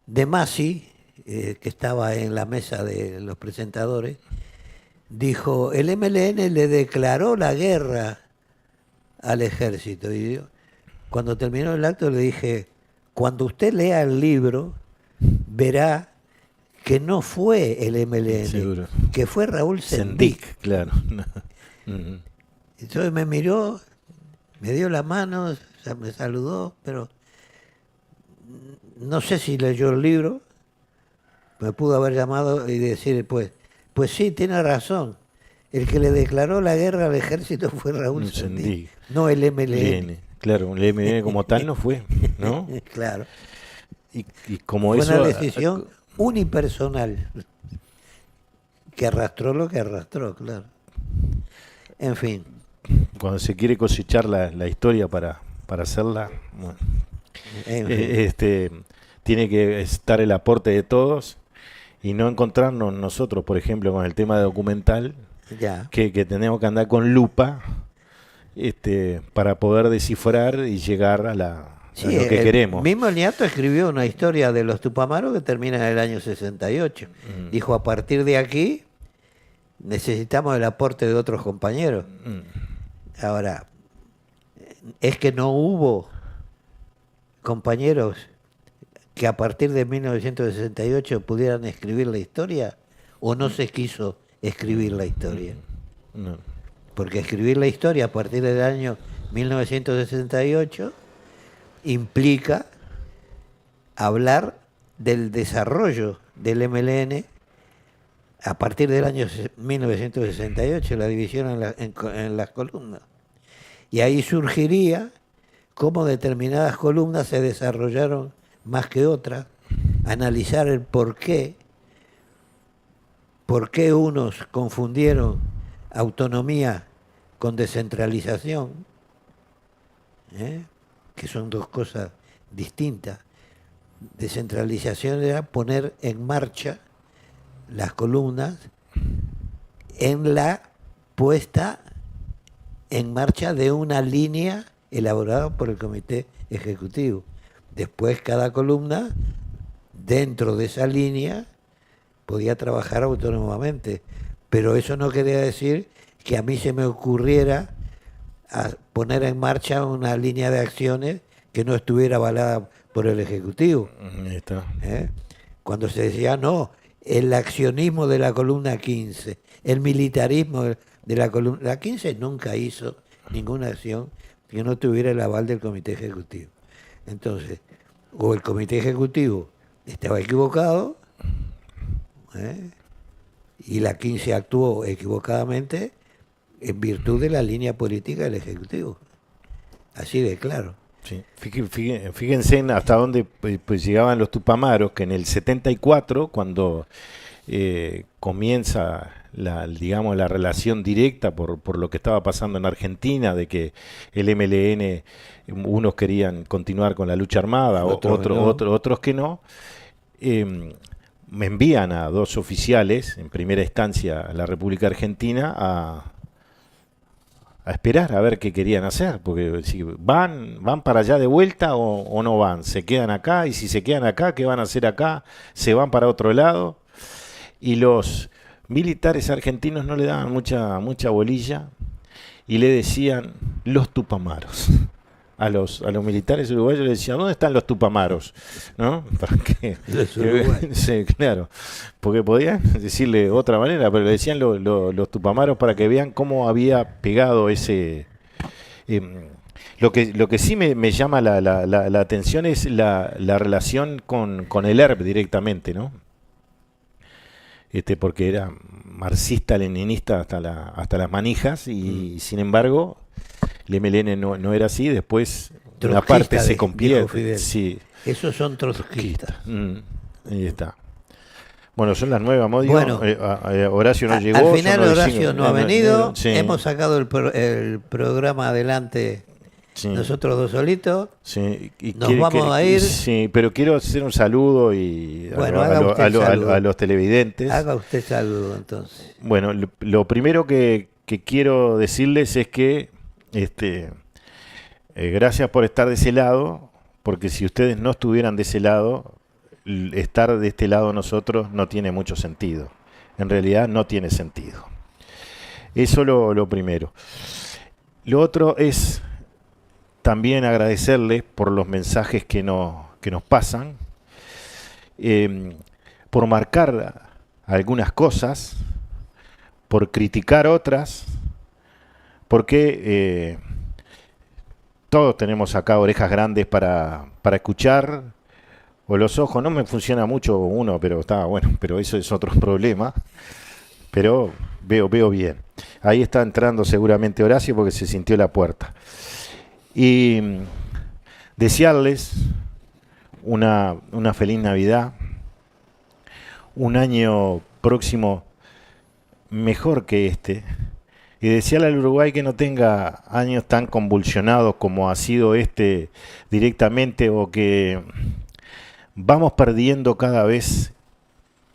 de Masi, que estaba en la mesa de los presentadores, dijo, el MLN le declaró la guerra al ejército. Y yo, cuando terminó el acto le dije, cuando usted lea el libro, verá que no fue el MLN, Seguro. que fue Raúl Sendic. Sendic, claro. Ujú. Entonces me miró, me dio la mano, me saludó, pero no sé si leyó el libro. Me pudo haber llamado y decir, pues sí, tiene razón. El que le declaró la guerra al ejército fue Raúl Sendic, Sendic. no el MLN. Bien, claro, el MLN como tal no fue, ¿no? Claro. Y como Fue eso... una decisión unipersonal que arrastró lo que arrastró, claro. En fin. Cuando se quiere cosechar la historia para hacerla, bueno, En fin. tiene que estar el aporte de todos y no encontrarnos nosotros, por ejemplo, con el tema de documental, Ya. que tenemos que andar con lupa para poder descifrar y llegar a Sí, lo que queremos. Mismo el Ñato escribió una historia de los Tupamaros que termina en el año 68. Dijo, a partir de aquí necesitamos el aporte de otros compañeros. Ahora, es que no hubo compañeros que a partir de 1968 pudieran escribir la historia, o no se quiso escribir la historia. No. Porque escribir la historia a partir del año 1968 implica hablar del desarrollo del MLN a partir del año 1968, la división en las columnas. Y ahí surgiría cómo determinadas columnas se desarrollaron más que otras, analizar el por qué unos confundieron autonomía con descentralización, que son dos cosas distintas. Descentralización era poner en marcha las columnas en la puesta en marcha de una línea elaborada por el comité ejecutivo. Después cada columna, dentro de esa línea, podía trabajar autónomamente. Pero eso no quería decir que a mí se me ocurriera a poner en marcha una línea de acciones que no estuviera avalada por el Ejecutivo. Ahí está. Cuando se decía, no, el accionismo de la columna 15, el militarismo de la columna 15 nunca hizo ninguna acción que no tuviera el aval del Comité Ejecutivo. Entonces, o el Comité Ejecutivo estaba equivocado, y la 15 actuó equivocadamente en virtud de la línea política del Ejecutivo. Así de claro. Sí. Fíjense hasta dónde pues llegaban los Tupamaros, que en el 74, cuando comienza la relación directa por lo que estaba pasando en Argentina, de que el MLN, unos querían continuar con la lucha armada, otros que no, me envían a dos oficiales, en primera instancia a la República Argentina, a esperar a ver qué querían hacer, porque si van para allá de vuelta o no van, se quedan acá, y si se quedan acá, ¿qué van a hacer acá? Se van para otro lado, y los militares argentinos no le daban mucha bolilla, y le decían los Tupamaros. A los militares uruguayos les decían, ¿dónde están los Tupamaros? ¿No? ¿Para qué? Sí, claro, porque podían decirle de otra manera, pero le decían los Tupamaros para que vean cómo había pegado ese... Lo que sí me llama la atención es la relación con el ERP directamente, ¿no? Porque era marxista-leninista hasta las manijas, y sin embargo... El MLN no era así, después una parte se convierte. Sí. Esos son trotskistas. Ahí está. Bueno, son las 9, Amodio. Bueno, Horacio no llegó. Al final Horacio no ha venido. Sí. Hemos sacado el programa adelante, sí, nosotros dos solitos. Sí. Y nos vamos a ir. Sí, pero quiero hacer un saludo a los televidentes. Haga usted saludo, entonces. Bueno, lo primero que quiero decirles es que gracias por estar de ese lado, porque si ustedes no estuvieran de ese lado, estar de este lado nosotros no tiene mucho sentido. En realidad no tiene sentido. Eso lo primero. Lo otro es también agradecerles por los mensajes que nos pasan, por marcar algunas cosas, por criticar otras, porque todos tenemos acá orejas grandes para escuchar, o los ojos. No me funciona mucho uno, pero está bueno, pero eso es otro problema. Pero veo bien. Ahí está entrando seguramente Horacio porque se sintió la puerta. Y desearles una feliz Navidad, un año próximo mejor que este. Y desearle al Uruguay que no tenga años tan convulsionados como ha sido este directamente, o que vamos perdiendo cada vez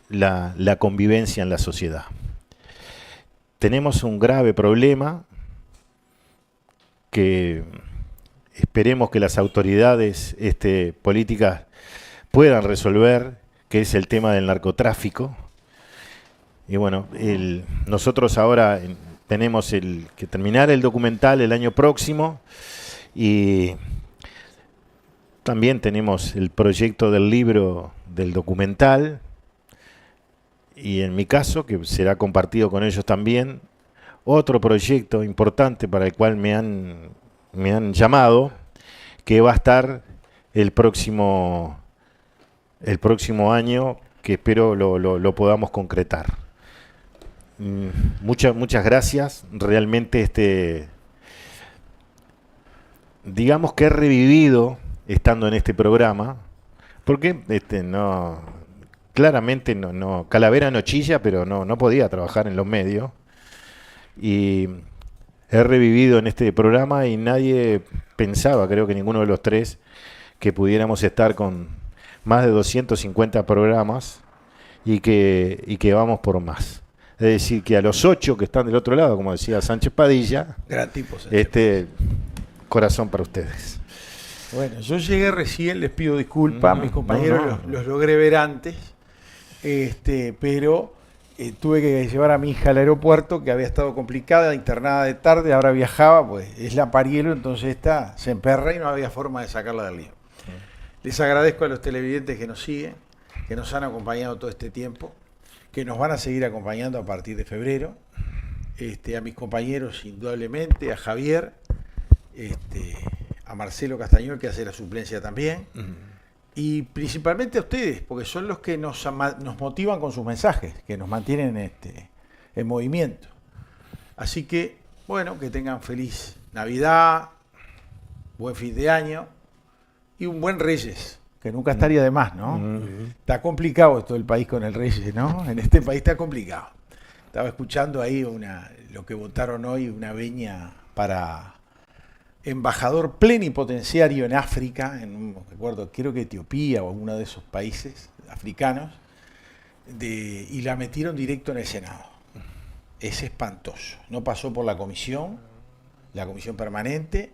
la convivencia en la sociedad. Tenemos un grave problema que esperemos que las autoridades políticas puedan resolver, que es el tema del narcotráfico. Y bueno, nosotros ahora tenemos que terminar el documental el año próximo, y también tenemos el proyecto del libro del documental, y en mi caso, que será compartido con ellos también, otro proyecto importante para el cual me han me han llamado que va a estar el próximo año, que espero lo podamos concretar. Muchas gracias. Realmente digamos que he revivido estando en este programa, porque claramente Calavera no chilla, pero no podía trabajar en los medios. Y he revivido en este programa y nadie pensaba, creo que ninguno de los tres, que pudiéramos estar con más de 250 programas y que vamos por más. Es decir, que a los 8 que están del otro lado, como decía Sánchez Padilla, gran tipo, Sánchez. Corazón para ustedes. Bueno, yo llegué recién, les pido disculpas, mis compañeros los logré ver antes, pero tuve que llevar a mi hija al aeropuerto, que había estado complicada, internada de tarde, ahora viajaba, pues es la Parielo, entonces esta se emperra y no había forma de sacarla del lío. Les agradezco a los televidentes que nos siguen, que nos han acompañado todo este tiempo, que nos van a seguir acompañando a partir de febrero, a mis compañeros indudablemente, a Javier, a Marcelo Castañol, que hace la suplencia también, y principalmente a ustedes, porque son los que nos motivan con sus mensajes, que nos mantienen en movimiento. Así que, bueno, que tengan feliz Navidad, buen fin de año y un buen Reyes, que nunca estaría de más, ¿no? Está complicado esto del país con el Reyes, ¿no? En este país está complicado. Estaba escuchando ahí lo que votaron hoy, una veña para embajador plenipotenciario en África, recuerdo, creo que Etiopía o alguno de esos países africanos, y la metieron directo en el Senado. Es espantoso. No pasó por la comisión permanente,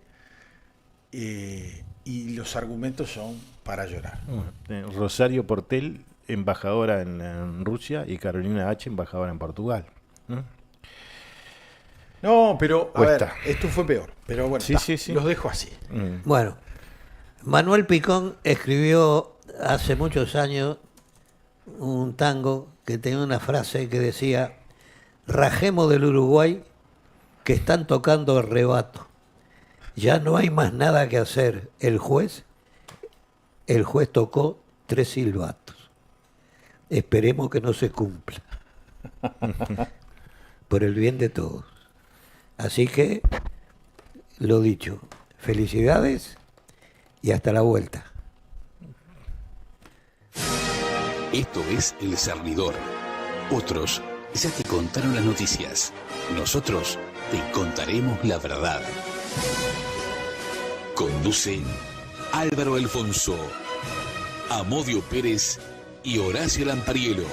y los argumentos son para llorar. Rosario Portel, embajadora en Rusia, y Carolina H., embajadora en Portugal. No, pero a ver, esto fue peor. Pero bueno, sí. Los dejo así. Bueno, Manuel Picón escribió hace muchos años un tango que tenía una frase que decía: rajemos del Uruguay que están tocando el rebato. Ya no hay más nada que hacer. El juez tocó 3 silbatos. Esperemos que no se cumpla. Por el bien de todos. Así que, lo dicho, felicidades y hasta la vuelta. Esto es El Servidor. Otros ya te contaron las noticias. Nosotros te contaremos la verdad. Conduce Álvaro Alfonso, Amodio Pérez y Horacio Lampariello.